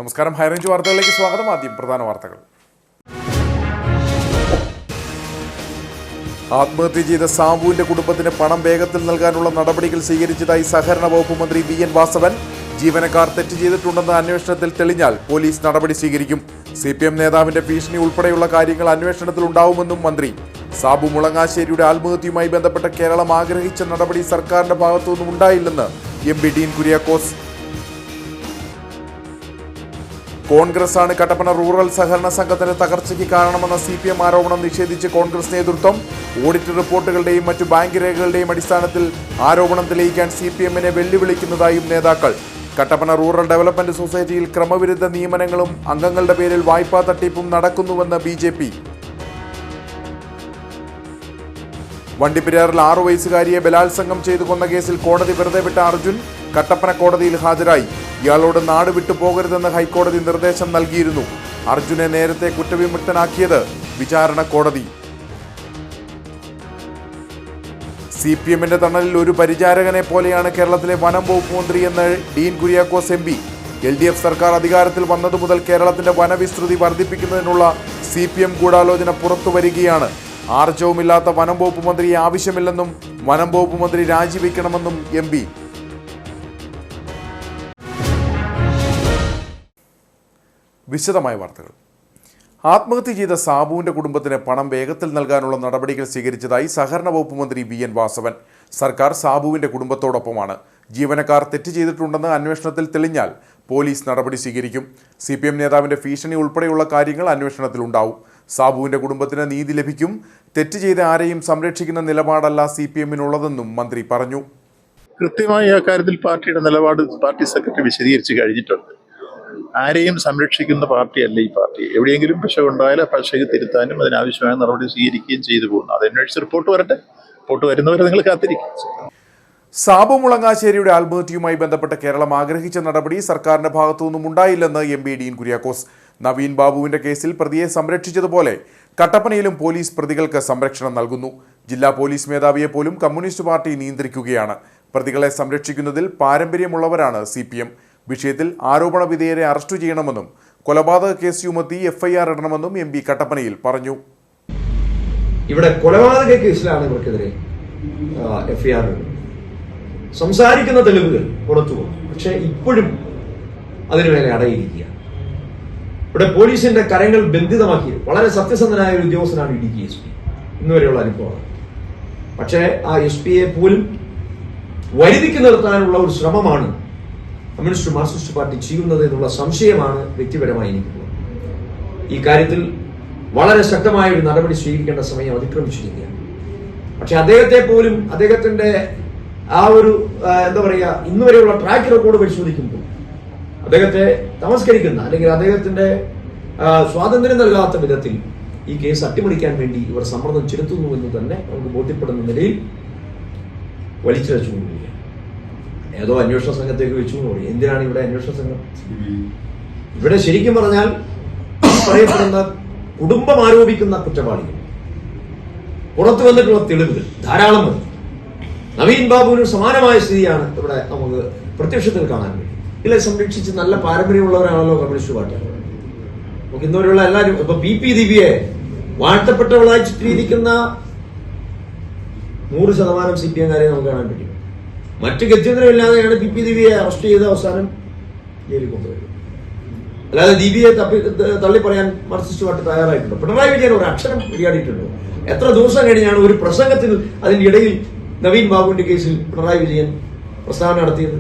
നമസ്കാരം, ഹൈറേഞ്ച് വാർത്തകളിലേക്ക് സ്വാഗതം. ആദ്യം പ്രധാന വാർത്തകൾ. ആത്മഹത്യ ചെയ്ത സാബുവിന്റെ കുടുംബത്തിന് പണം വേഗത്തിൽ നൽകാനുള്ള നടപടികൾ സ്വീകരിച്ചതായി സഹകരണ വകുപ്പ് മന്ത്രി വി.എൻ. വാസവൻ. ജീവനക്കാർ തെറ്റ് ചെയ്തിട്ടുണ്ടെന്ന് അന്വേഷണത്തിൽ തെളിഞ്ഞാൽ പോലീസ് നടപടി സ്വീകരിക്കും. CPM നേതാവിന്റെ ഭീഷണി ഉൾപ്പെടെയുള്ള കാര്യങ്ങൾ അന്വേഷണത്തിലുണ്ടാവുമെന്നും മന്ത്രി. സാബു മുളങ്ങാശ്ശേരിയുടെ ആത്മഹത്യയുമായി ബന്ധപ്പെട്ട കേരളം ആഗ്രഹിച്ച നടപടി സർക്കാരിന്റെ ഭാഗത്തുനിന്നും ഉണ്ടായില്ലെന്ന് MP ഡീൻ കുര്യാക്കോസ്. കോൺഗ്രസ് ആണ് കട്ടപ്പന റൂറൽ സഹകരണ സംഘത്തിന്റെ തകർച്ചയ്ക്ക് കാരണമെന്ന CPM ആരോപണം നിഷേധിച്ച് കോൺഗ്രസ് നേതൃത്വം. ഓഡിറ്റ് റിപ്പോർട്ടുകളുടെയും മറ്റു ബാങ്ക് രേഖകളുടെയും അടിസ്ഥാനത്തിൽ ആരോപണം തെളിയിക്കാൻ CPM-നെ വെല്ലുവിളിക്കുന്നതായും നേതാക്കൾ. കട്ടപ്പന റൂറൽ ഡെവലപ്മെന്റ് സൊസൈറ്റിയിൽ ക്രമവിരുദ്ധ നിയമനങ്ങളും അംഗങ്ങളുടെ പേരിൽ വായ്പാ തട്ടിപ്പും നടക്കുന്നുവെന്ന് BJP. വണ്ടിപ്പെരിയാറിൽ 6 വയസ്സുകാരിയെ ബലാത്സംഗം ചെയ്തു കൊന്ന കേസിൽ കോടതി വെറുതെ വിട്ട അർജുൻ കട്ടപ്പന കോടതിയിൽ ഹാജരായി. ഇയാളോട് നാട് വിട്ടു പോകരുതെന്ന് ഹൈക്കോടതി നിർദ്ദേശം നൽകിയിരുന്നു. അർജുനെ നേരത്തെ കുറ്റവിമുക്തനാക്കിയത് വിചാരണ കോടതി. CPM-ന്റെ തണലിൽ ഒരു പരിചാരകനെ പോലെയാണ് കേരളത്തിലെ വനം വകുപ്പ് മന്ത്രി എന്ന് ഡീൻ കുര്യാക്കോസ് MP. LDF സർക്കാർ അധികാരത്തിൽ വന്നതു മുതൽ കേരളത്തിന്റെ വനവിസ്തൃതി വർദ്ധിപ്പിക്കുന്നതിനുള്ള CPM ഗൂഢാലോചന പുറത്തുവരികയാണ്. ആർജവുമില്ലാത്ത വനം വകുപ്പ് മന്ത്രിയെ ആവശ്യമില്ലെന്നും വനം വകുപ്പ് മന്ത്രി രാജിവെക്കണമെന്നും MP. വിശദമായ വാർത്തകൾ. ആത്മഹത്യ ചെയ്ത സാബുവിന്റെ കുടുംബത്തിന് പണം വേഗത്തിൽ നൽകാനുള്ള നടപടികൾ സ്വീകരിച്ചതായി സഹകരണ വകുപ്പ് മന്ത്രി V.N. വാസവൻ. സർക്കാർ സാബുവിന്റെ കുടുംബത്തോടൊപ്പമാണ്. ജീവനക്കാർ തെറ്റ് ചെയ്തിട്ടുണ്ടെന്ന് അന്വേഷണത്തിൽ തെളിഞ്ഞാൽ പോലീസ് നടപടി സ്വീകരിക്കും. CPM നേതാവിന്റെ ഭീഷണി ഉൾപ്പെടെയുള്ള കാര്യങ്ങൾ അന്വേഷണത്തിലുണ്ടാവും. സാബുവിന്റെ കുടുംബത്തിന് നീതി ലഭിക്കും. തെറ്റ് ചെയ്ത ആരെയും സംരക്ഷിക്കുന്ന നിലപാടല്ല CPM-നുള്ളതെന്നും മന്ത്രി പറഞ്ഞു. കൃത്യമായി ആ കാര്യത്തിൽ പാർട്ടിയുടെ നിലപാട് പാർട്ടി സെക്രട്ടറി വിശദീകരിച്ച് കഴിഞ്ഞിട്ടുണ്ട്. ആരെയും സംരക്ഷിക്കുന്ന പാർട്ടിയല്ല ഈ പാർട്ടി. എവിടെയെങ്കിലും പിശകുണ്ടായാൽ ആ പിശക് തിരുത്താനും അതിനാവശ്യമായ നടപടി സ്വീകരിക്കുകയും ചെയ്തു പോകുന്നു. അത് അന്വേഷിച്ച് റിപ്പോർട്ട് വരട്ടെ. റിപ്പോർട്ട് വരുന്നവരെ നിങ്ങൾ കാത്തിരിക്കും. സാബു മുളങ്ങാശ്ശേരിയുടെ ആത്മഹത്യയുമായി ബന്ധപ്പെട്ട കേരളം ആഗ്രഹിച്ച നടപടി സർക്കാരിന്റെ ഭാഗത്തുനിന്നും ഉണ്ടായില്ലെന്ന് MP ഡീൻ കുര്യാക്കോസ്. നവീൻ ബാബുവിന്റെ കേസിൽ പ്രതിയെ സംരക്ഷിച്ചതുപോലെ കട്ടപ്പനയിലും പോലീസ് പ്രതികൾക്ക് സംരക്ഷണം നൽകുന്നു. ജില്ലാ പോലീസ് മേധാവിയെ പോലും കമ്മ്യൂണിസ്റ്റ് പാർട്ടി നിയന്ത്രിക്കുകയാണ്. പ്രതികളെ സംരക്ഷിക്കുന്നതിൽ പാരമ്പര്യമുള്ളവരാണ് CPM. വിഷയത്തിൽ ആരോപണ വിധേയരെ അറസ്റ്റ് ചെയ്യണമെന്നും കൊലപാതക കേസ് ചുമത്തി FIR ഇടണമെന്നും MP കട്ടപ്പനയിൽ പറഞ്ഞു. ഇവിടെ കൊലപാതക കേസിലാണ് ഇവർക്കെതിരെ FIR. സംസാരിക്കുന്ന തെളിവുകൾ പുറത്തു പോകും. പക്ഷെ ഇപ്പോഴും അതിനുമേലെ അടയിരിക്കുക. ഇവിടെ പോലീസിന്റെ കരങ്ങൾ ബന്ധിതമാക്കി വളരെ സത്യസന്ധനായ ഒരു ഉദ്യോഗസ്ഥനാണ് ഇടുക്കി SP. ഇന്നുവരെയുള്ള അനുഭവമാണ്. പക്ഷേ ആ SP-യെ പോലും വരുതിക്ക് നിർത്താനുള്ള ഒരു ശ്രമമാണ് കമ്മ്യൂണിസ്റ്റ് മാർക്സിസ്റ്റ് പാർട്ടി ചെയ്യുന്നത് എന്നുള്ള സംശയമാണ് വ്യക്തിപരമായി എനിക്കുള്ളത്. ഈ കാര്യത്തിൽ വളരെ ശക്തമായ ഒരു നടപടി സ്വീകരിക്കേണ്ട സമയം അതിക്രമിച്ചിരിക്കുകയാണ്. പക്ഷെ അദ്ദേഹത്തെ പോലും അദ്ദേഹത്തിന്റെ ആ ഒരു ഇന്നുവരെയുള്ള ട്രാക്ക് റെക്കോർഡ് പരിശോധിക്കുമ്പോൾ അദ്ദേഹത്തെ തമസ്കരിക്കുന്ന അല്ലെങ്കിൽ അദ്ദേഹത്തിന്റെ സ്വാതന്ത്ര്യം നൽകാത്ത വിധത്തിൽ ഈ കേസ് അട്ടിമറിക്കാൻ വേണ്ടി ഇവർ സമ്മർദ്ദം ചെലുത്തുന്നു എന്ന് തന്നെ നമുക്ക് ബോധ്യപ്പെടുന്ന നിലയിൽ വലിച്ചിഴച്ചുകൊണ്ടിരിക്കുകയാണ്. ഏതോ അന്വേഷണ സംഘത്തേക്ക് വെച്ചു എന്ന് പറയും. എന്തിനാണ് ഇവിടെ അന്വേഷണ സംഘം? ഇവിടെ ശരിക്കും പറഞ്ഞാൽ പറയപ്പെടുന്ന കുടുംബം ആരോപിക്കുന്ന കുറ്റവാളികൾ പുറത്തു വന്നിട്ടുള്ള തെളിവുകൾ ധാരാളം മതി. നവീൻ ബാബുവിന് സമാനമായ സ്ഥിതിയാണ് ഇവിടെ നമുക്ക് പ്രത്യക്ഷത്തിൽ കാണാൻ കഴിയും. ഇതിലെ സംരക്ഷിച്ച് നല്ല പാരമ്പര്യമുള്ളവരാണല്ലോ കമ്മ്യൂണിസ്റ്റ് പാർട്ടി. നമുക്ക് ഇന്നുവരെയുള്ള എല്ലാവരും ഇപ്പൊ PP ദിവ്യയെ വാഴ്ത്തപ്പെട്ടവളായി ചിത്രീകരിക്കുന്ന 100% CPM-കാരെ നമുക്ക് കാണാൻ പറ്റും. മറ്റു ഗത്യന്തരമില്ലാതെയാണ് PP ദിവ്യയെ അറസ്റ്റ് ചെയ്ത് അവസാനം ജയിലിൽ കൊണ്ടുവരുന്നത്. അല്ലാതെ ദിവ്യയെ തള്ളി പറയാൻ മാർക്സിസ്റ്റ് പാർട്ടി തയ്യാറായിട്ടുണ്ട്. പിണറായി വിജയൻ ഒരു അക്ഷരം ഉരിയാടിയിട്ടുണ്ടോ? എത്ര ദിവസം കഴിഞ്ഞാണ് ഒരു പ്രസംഗത്തിൽ അതിന്റെ ഇടയിൽ നവീൻ ബാബുവിന്റെ കേസിൽ പിണറായി വിജയൻ പ്രസ്താവന നടത്തിയത്?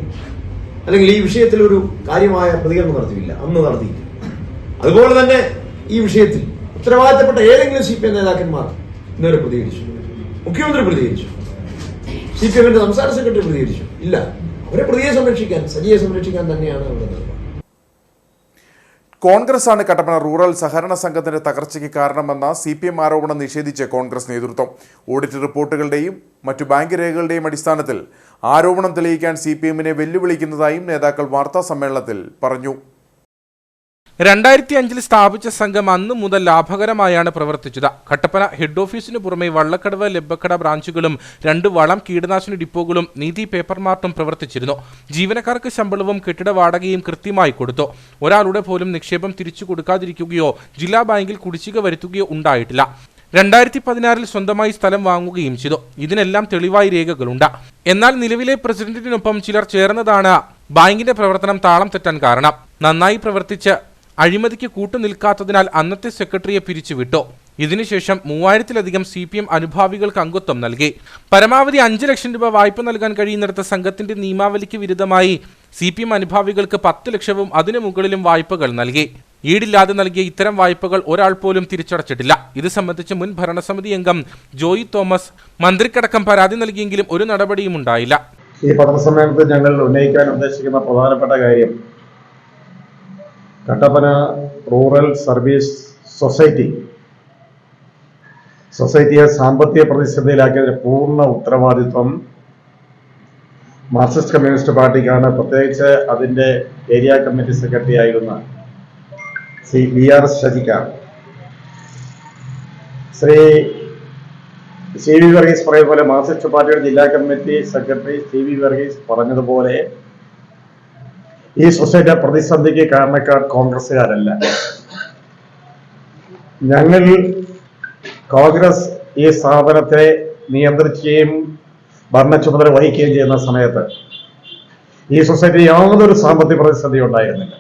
അല്ലെങ്കിൽ ഈ വിഷയത്തിൽ ഒരു കാര്യമായ പ്രതികരണം നടത്തിയില്ല, അന്ന് നടത്തിയില്ല. അതുപോലെ തന്നെ ഈ വിഷയത്തിൽ ഉത്തരവാദിത്തപ്പെട്ട ഏതെങ്കിലും CPM നേതാക്കന്മാർ ഇന്നുവരെ പ്രതികരിച്ചു? മുഖ്യമന്ത്രി പ്രതികരിച്ചു? CPM-ന്റെ സംസ്ഥാന സെക്രട്ടറി പ്രതികരിച്ചു? ഇല്ല. അവരെ പ്രതിയെ സംരക്ഷിക്കാൻ, സജിയെ സംരക്ഷിക്കാൻ തന്നെയാണ് അവിടെ നിലപാട്. കോൺഗ്രസ് ആണ് കട്ടപ്പന റൂറൽ സഹകരണ സംഘത്തിന്റെ തകർച്ചയ്ക്ക് കാരണമെന്ന CPM ആരോപണം നിഷേധിച്ച് കോൺഗ്രസ് നേതൃത്വം. ഓഡിറ്റ് റിപ്പോർട്ടുകളുടെയും മറ്റു ബാങ്ക് രേഖകളുടെയും അടിസ്ഥാനത്തിൽ ആരോപണം തെളിയിക്കാൻ CPM-നെ വെല്ലുവിളിക്കുന്നതായും നേതാക്കൾ വാർത്താ സമ്മേളനത്തിൽ പറഞ്ഞു. 2005 സ്ഥാപിച്ച സംഘം അന്നു മുതൽ ലാഭകരമായാണ് പ്രവർത്തിച്ചത്. കട്ടപ്പന ഹെഡ് ഓഫീസിനു പുറമെ വള്ളക്കടവ്, ലബ്ബക്കട ബ്രാഞ്ചുകളും 2 വളം കീടനാശിനി ഡിപ്പോകളും നീതി പേപ്പർ മാർട്ടും പ്രവർത്തിച്ചിരുന്നു. ജീവനക്കാർക്ക് ശമ്പളവും കെട്ടിട വാടകയും കൃത്യമായി കൊടുത്തു. ഒരാളുടെ പോലും നിക്ഷേപം തിരിച്ചു കൊടുക്കാതിരിക്കുകയോ ജില്ലാ ബാങ്കിൽ കുടിശ്ശിക വരുത്തുകയോ ഉണ്ടായിട്ടില്ല. 2016 സ്വന്തമായി സ്ഥലം വാങ്ങുകയും ചെയ്തു. ഇതിനെല്ലാം തെളിവായി രേഖകളുണ്ട്. എന്നാൽ നിലവിലെ പ്രസിഡന്റിനൊപ്പം ചിലർ ചേർന്നതാണ് ബാങ്കിന്റെ പ്രവർത്തനം താളം തെറ്റാൻ കാരണം. നന്നായി പ്രവർത്തിച്ച് അഴിമതിക്ക് കൂട്ടുനിൽക്കാത്തതിനാൽ അന്നത്തെ സെക്രട്ടറിയെ പിരിച്ചുവിട്ടു. ഇതിനുശേഷം 3000-ലധികം CPM അനുഭാവികൾക്ക് അംഗത്വം നൽകി. പരമാവധി 5 ലക്ഷം രൂപ വായ്പ നൽകാൻ കഴിയുന്നിടത്ത് സംഘത്തിന്റെ നിയമാവലിക്ക് വിരുദ്ധമായി CPM അനുഭാവികൾക്ക് 10 ലക്ഷവും അതിനു മുകളിലും വായ്പകൾ നൽകി. ഈടില്ലാതെ നൽകിയ ഇത്തരം വായ്പകൾ ഒരാൾ പോലും തിരിച്ചടച്ചിട്ടില്ല. ഇത് സംബന്ധിച്ച് മുൻ ഭരണസമിതി അംഗം ജോയി തോമസ് മന്ത്രിക്കടക്കം പരാതി നൽകിയെങ്കിലും ഒരു നടപടിയും ഉണ്ടായില്ല. ഈ പത്രസമ്മേളനത്തിൽ ഞങ്ങൾ ഉന്നയിക്കാൻ ഉദ്ദേശിക്കുന്ന പ്രധാനപ്പെട്ട കാര്യം കട്ടപ്പന റൂറൽ സർവീസ് സൊസൈറ്റിയെ സാമ്പത്തിക പ്രതിസന്ധിയിലാക്കിയതിന്റെ പൂർണ്ണ ഉത്തരവാദിത്വം മാർക്സിസ്റ്റ് കമ്മ്യൂണിസ്റ്റ് പാർട്ടിക്കാണ്. പ്രത്യേകിച്ച് അതിന്റെ ഏരിയ കമ്മിറ്റി സെക്രട്ടറി ആയിരുന്ന ശ്രീ BR ശശിക്കാണ്. ശ്രീ CV വർഗീസ് പറയുന്ന പോലെ മാർക്സിസ്റ്റ് പാർട്ടിയുടെ ജില്ലാ കമ്മിറ്റി സെക്രട്ടറി CV വർഗീസ് പറഞ്ഞതുപോലെ ഈ സൊസൈറ്റി പ്രതിസന്ധിക്ക് കാരണക്കാർ കോൺഗ്രസ്സുകാരല്ല. ഞങ്ങൾ കോൺഗ്രസ് ഈ സ്ഥാപനത്തെ നിയന്ത്രിക്കുകയും ഭരണ ചുമതല വഹിക്കുകയും ചെയ്യുന്ന സമയത്ത് ഈ സൊസൈറ്റി യാതൊരു സാമ്പത്തിക പ്രതിസന്ധി ഉണ്ടായിരുന്നില്ല.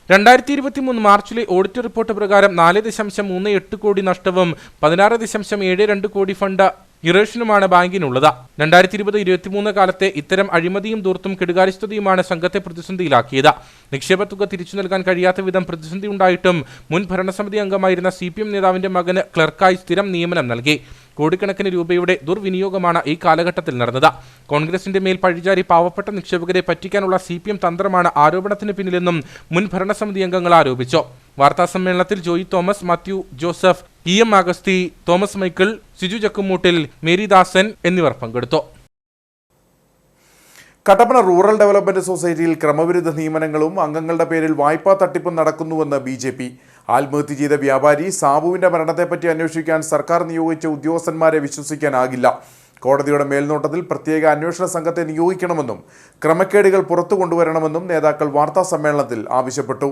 2023 മാർച്ചിലെ ഓഡിറ്റ് റിപ്പോർട്ട് പ്രകാരം 4.38 കോടി നഷ്ടവും 16.72 കോടി ഫണ്ട് ഇറേഷനുമാണ് ബാങ്കിനുള്ളത്. 2020-23 കാലത്തെ ഇത്തരം അഴിമതിയും ദൂർത്തും കെടുകാര്യസ്ഥതയുമാണ് സംഘത്തെ പ്രതിസന്ധിയിലാക്കിയത്. നിക്ഷേപ തുക തിരിച്ചു നൽകാൻ കഴിയാത്ത വിധം പ്രതിസന്ധി ഉണ്ടായിട്ടും മുൻ ഭരണസമിതി അംഗമായിരുന്ന CPM നേതാവിന്റെ മകന് ക്ലർക്കായി സ്ഥിരം നിയമനം നൽകി. കോടിക്കണക്കിന് രൂപയുടെ ദുർവിനിയോഗമാണ് ഈ കാലഘട്ടത്തിൽ നടന്നത്. കോൺഗ്രസിന്റെ മേൽ പഴിചാരി പാവപ്പെട്ട നിക്ഷേപകരെ പറ്റിക്കാനുള്ള CPM തന്ത്രമാണ് ആരോപണത്തിന് പിന്നിലെന്നും മുൻ ഭരണസമിതി അംഗങ്ങൾ ആരോപിച്ചു. വാർത്താസമ്മേളനത്തിൽ Joy Thomas, Mathew Joseph, EM അഗസ്തി, തോമസ് മൈക്കിൾ, സിജു ചക്കുമൂട്ടിൽ, മേരിദാസൻ എന്നിവർ പങ്കെടുത്തു. കട്ടപ്പന റൂറൽ ഡെവലപ്മെന്റ് സൊസൈറ്റിയിൽ ക്രമവിരുദ്ധ നിയമനങ്ങളും അംഗങ്ങളുടെ പേരിൽ വായ്പാ തട്ടിപ്പും നടക്കുന്നുവെന്ന് BJP. ആത്മഹത്യ ചെയ്ത വ്യാപാരി സാബുവിന്റെ മരണത്തെപ്പറ്റി അന്വേഷിക്കാൻ സർക്കാർ നിയോഗിച്ച ഉദ്യോഗസ്ഥന്മാരെ വിശ്വസിക്കാനാകില്ല. കോടതിയുടെ മേൽനോട്ടത്തിൽ പ്രത്യേക അന്വേഷണ സംഘത്തെ നിയോഗിക്കണമെന്നും ക്രമക്കേടുകൾ പുറത്തു കൊണ്ടുവരണമെന്നും നേതാക്കൾ വാർത്താ സമ്മേളനത്തിൽ ആവശ്യപ്പെട്ടു.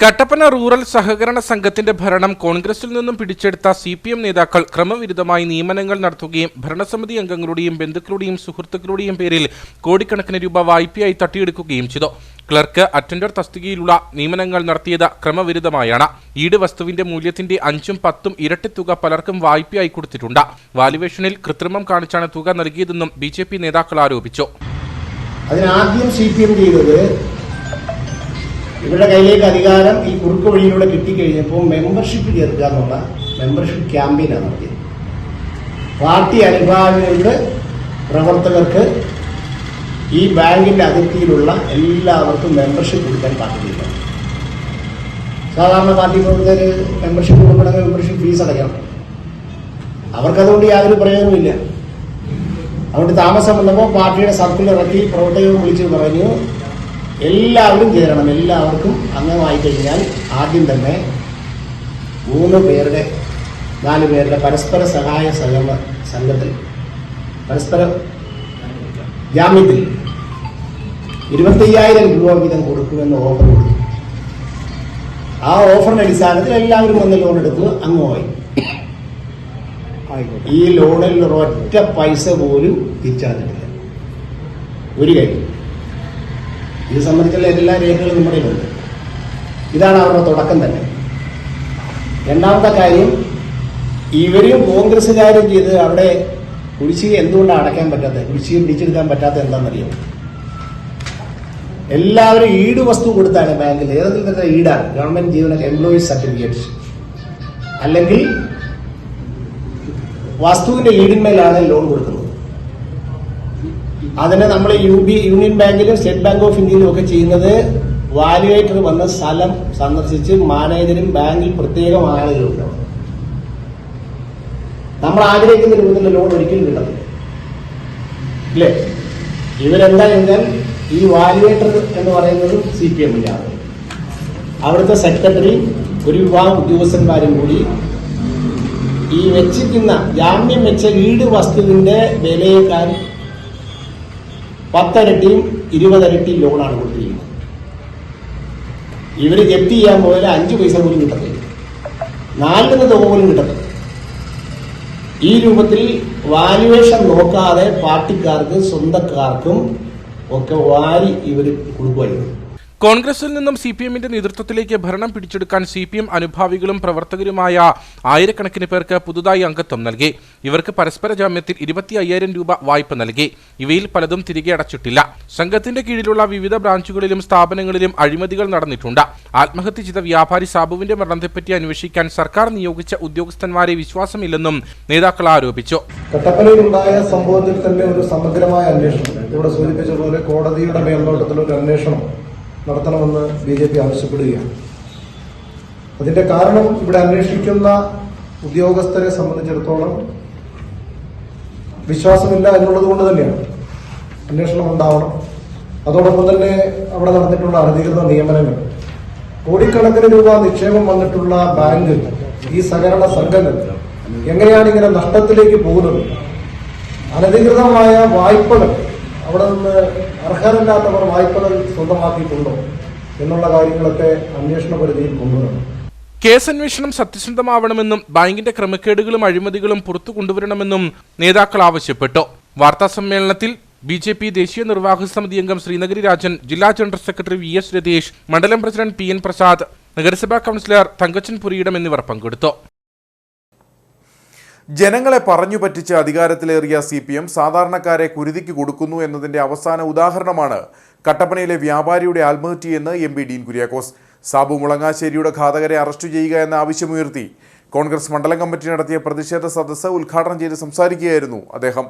കട്ടപ്പന റൂറൽ സഹകരണ സംഘത്തിന്റെ ഭരണം കോൺഗ്രസിൽ നിന്നും പിടിച്ചെടുത്ത CPM നേതാക്കൾ ക്രമവിരുദ്ധമായി നിയമനങ്ങൾ നടത്തുകയും ഭരണസമിതി അംഗങ്ങളുടെയും ബന്ധുക്കളുടെയും സുഹൃത്തുക്കളുടെയും പേരിൽ കോടിക്കണക്കിന് രൂപ വായ്പയായി തട്ടിയെടുക്കുകയും ചെയ്തു. ക്ലർക്ക്, അറ്റൻഡർ തസ്തികയിലുള്ള നിയമനങ്ങൾ നടത്തിയത് ക്രമവിരുദ്ധമായാണ്. ഈട് വസ്തുവിന്റെ മൂല്യത്തിന്റെ 5ഉം 10ഉം ഇരട്ടി തുക പലർക്കും വായ്പയായി കൊടുത്തിട്ടുണ്ട്. വാല്യുവേഷനിൽ കൃത്രിമം കാണിച്ചാണ് തുക നൽകിയതെന്നും BJP നേതാക്കൾ ആരോപിച്ചു. അതിനാദ്യം CPM ചെയ്തത് ഇവരുടെ കയ്യിലേക്ക് അധികാരം ഈ കുറുക്ക് വഴിയിലൂടെ കിട്ടിക്കഴിഞ്ഞപ്പോൾ മെമ്പർഷിപ്പ് ചേർക്കുക എന്നുള്ള മെമ്പർഷിപ്പ് ക്യാമ്പയിനാണ് നടത്തിയത്. പാർട്ടി അനുഭാവികളുടെ പ്രവർത്തകർക്ക് ഈ ബാങ്കിന്റെ അതിർത്തിയിലുള്ള എല്ലാവർക്കും മെമ്പർഷിപ്പ് കൊടുക്കാൻ പാർട്ടിയില്ല. സാധാരണ പാർട്ടി പ്രവർത്തകർ മെമ്പർഷിപ്പ് കൊടുക്കണമെങ്കിൽ മെമ്പർഷിപ്പ് ഫീസ് അടയ്ക്കണം. അവർക്കതുകൊണ്ട് യാതൊരു പ്രയോജനമില്ല. അതുകൊണ്ട് താമസം വന്നപ്പോൾ പാർട്ടിയുടെ സർക്കുലർ ഇറക്കി പ്രവർത്തകർ വിളിച്ച് പറഞ്ഞു എല്ലാവരും ചേരണം, എല്ലാവർക്കും അംഗമായി കഴിഞ്ഞാൽ ആദ്യം തന്നെ 4 പേരുടെ പരസ്പര സഹായ സഹകരണ സംഘത്തിൽ പരസ്പര ജാമ്യത്തിൽ 25,000 രൂപ വീതം കൊടുക്കുമെന്ന് ഓഫർ കൊടുത്തു. ആ ഓഫറിന്റെ അടിസ്ഥാനത്തിൽ എല്ലാവരും വന്ന് ലോൺ എടുത്ത് അംഗമായി. ഈ ലോണിൽ ഒരൊറ്റ പൈസ പോലും തിരിച്ചടച്ചിട്ടില്ല. ഒരു കാര്യം ഇത് സംബന്ധിച്ചുള്ള എല്ലാ രേഖകളും നമ്മുടെ ഉണ്ട്. ഇതാണ് അവരുടെ തുടക്കം തന്നെ. രണ്ടാമത്തെ കാര്യം, ഇവരും കോൺഗ്രസ്സുകാരും ചെയ്ത് അവിടെ കുടിശ്ശിക എന്തുകൊണ്ടാണ് അടയ്ക്കാൻ പറ്റാത്തത്, കുടിശ്ശിക പിടിച്ചെടുക്കാൻ പറ്റാത്തത് എന്താണെന്നറിയാം? എല്ലാവരും ഈട് വസ്തു കൊടുത്താണ് ബാങ്കിൽ. ഏതെങ്കിലും തരത്തിലുള്ള ഈടാണ്, ഗവൺമെന്റ് ജീവനക്കാർ എംപ്ലോയീസ് സർട്ടിഫിക്കറ്റ് അല്ലെങ്കിൽ വസ്തുവിന്റെ ഈടിന്മേലാണ് ലോൺ കൊടുക്കുന്നത്. അതിന് നമ്മൾ യൂണിയൻ ബാങ്കിലും സ്റ്റേറ്റ് ബാങ്ക് ഓഫ് ഇന്ത്യയിലും ഒക്കെ ചെയ്യുന്നത് വാല്യുവേറ്റർ വന്ന് സ്ഥലം സന്ദർശിച്ച് മാനേജരും ബാങ്കിൽ പ്രത്യേകം ആളുകളുണ്ടാവും. നമ്മൾ ആഗ്രഹിക്കുന്ന രൂപത്തിലുള്ള ലോൺ ഒരിക്കലും കിട്ടത്തില്ല, ഇല്ലേ? ഇവരെന്താ കഴിഞ്ഞാൽ ഈ വാല്യുവേറ്റർ എന്ന് പറയുന്നത് CPM ആളുകൾ, അവിടുത്തെ സെക്രട്ടറി, ഒരു വിഭാഗം ഉദ്യോഗസ്ഥന്മാരും കൂടി ഈ വെച്ചിരിക്കുന്ന ജാമ്യം വെച്ച വീട് വസ്തുവിന്റെ വിലയേക്കാൾ 10 ഇരട്ടിയും 20 ഇരട്ടിയും ലോണാണ് കൊടുത്തിരിക്കുന്നത്. ഇവര് ജപ്തി ചെയ്യാൻ പോയാൽ 5 പൈസ പോലും കിട്ടത്തില്ല, 4 തുക പോലും കിട്ടത്തില്ല. ഈ രൂപത്തിൽ വാല്യുവേഷൻ നോക്കാതെ പാർട്ടിക്കാർക്കും സ്വന്തക്കാർക്കും ഒക്കെ വാരി ഇവർ കൊടുക്കുമായിരുന്നു. കോൺഗ്രസിൽ നിന്നും CPM-ന്റെ നേതൃത്വത്തിലേക്ക് ഭരണം പിടിച്ചെടുക്കാൻ CPM അനുഭാവികളും പ്രവർത്തകരുമായ ആയിരക്കണക്കിന് പേർക്ക് പുതുതായി അംഗത്വം നൽകി. ഇവർക്ക് പരസ്പര ജാമ്യത്തിൽ 25,000 രൂപ വായ്പ നൽകി. ഇവയിൽ പലതും തിരികെ അടച്ചിട്ടില്ല. സംഘത്തിന്റെ കീഴിലുള്ള വിവിധ ബ്രാഞ്ചുകളിലും സ്ഥാപനങ്ങളിലും അഴിമതികൾ നടന്നിട്ടുണ്ട്. ആത്മഹത്യ ചെയ്ത വ്യാപാരി സാബുവിന്റെ മരണത്തെപ്പറ്റി അന്വേഷിക്കാൻ സർക്കാർ നിയോഗിച്ച ഉദ്യോഗസ്ഥന്മാരെ വിശ്വാസമില്ലെന്നും നേതാക്കൾ ആരോപിച്ചു. കട്ടപ്പനയിലുണ്ടായ സംഭവത്തിൽ തന്നെ ഒരു സമഗ്രമായ അന്വേഷണം, ഇവിടെ സൂചിപ്പിച്ചതുപോലെ കോടതിയുടെ മേൽനോട്ടത്തിൽ ഒരു അന്വേഷണം നടത്തണമെന്ന് BJP ആവശ്യപ്പെടുകയാണ്. അതിന്റെ കാരണം ഇവിടെ അന്വേഷിക്കുന്ന ഉദ്യോഗസ്ഥരെ സംബന്ധിച്ചിടത്തോളം വിശ്വാസമില്ല എന്നുള്ളത് കൊണ്ട് തന്നെയാണ്. അന്വേഷണം ഉണ്ടാവണം. അതോടൊപ്പം തന്നെ അവിടെ നടന്നിട്ടുള്ള അനധികൃത നിയമനങ്ങൾ, കോടിക്കണക്കിന് രൂപ നിക്ഷേപം വന്നിട്ടുള്ള ബാങ്ക്, ഈ സഹകരണ സംഘങ്ങൾ എങ്ങനെയാണ് ഇങ്ങനെ നഷ്ടത്തിലേക്ക് പോകുന്നത്? അനധികൃതമായ വായ്പകൾ, അവിടെ നിന്ന് അർഹരല്ലാത്തവർ വായ്പകൾ സ്വന്തമാക്കിയിട്ടുണ്ടോ എന്നുള്ള കാര്യങ്ങളൊക്കെ അന്വേഷണ പരിധിയിൽ കൊണ്ടുവരണം. കേസ് അന്വേഷണം സത്യസന്ധമാവണമെന്നും ബാങ്കിന്റെ ക്രമക്കേടുകളും അഴിമതികളും പുറത്തു കൊണ്ടുവരണമെന്നും നേതാക്കൾ ആവശ്യപ്പെട്ടു. വാർത്താസമ്മേളനത്തിൽ BJP ദേശീയ നിർവാഹക സമിതി അംഗം ശ്രീനഗരി രാജൻ, ജില്ലാ ജനറൽ സെക്രട്ടറി VS രതീഷ്, മണ്ഡലം പ്രസിഡന്റ് PN പ്രസാദ്, നഗരസഭാ കൌൺസിലർ തങ്കച്ചൻ പുരിയിടം എന്നിവർ പങ്കെടുത്തു. ജനങ്ങളെ പറഞ്ഞു പറ്റിച്ച് അധികാരത്തിലേറിയ CPM സാധാരണക്കാരെ കുരുതിക്ക് കൊടുക്കുന്നു എന്നതിന്റെ അവസാന ഉദാഹരണമാണ് കട്ടപ്പനയിലെ വ്യാപാരിയുടെ ആത്മഹത്യയെന്ന് MP ഡീൻ കുര്യാക്കോസ്. സാബു മുളങ്ങാശ്ശേരിയുടെ ഘാതകരെ അറസ്റ്റ് ചെയ്യുക എന്ന ആവശ്യമുയർത്തി കോൺഗ്രസ് മണ്ഡലം കമ്മിറ്റി നടത്തിയ പ്രതിഷേധ സദസ്സ് ഉദ്ഘാടനം ചെയ്ത് സംസാരിക്കുകയായിരുന്നു അദ്ദേഹം.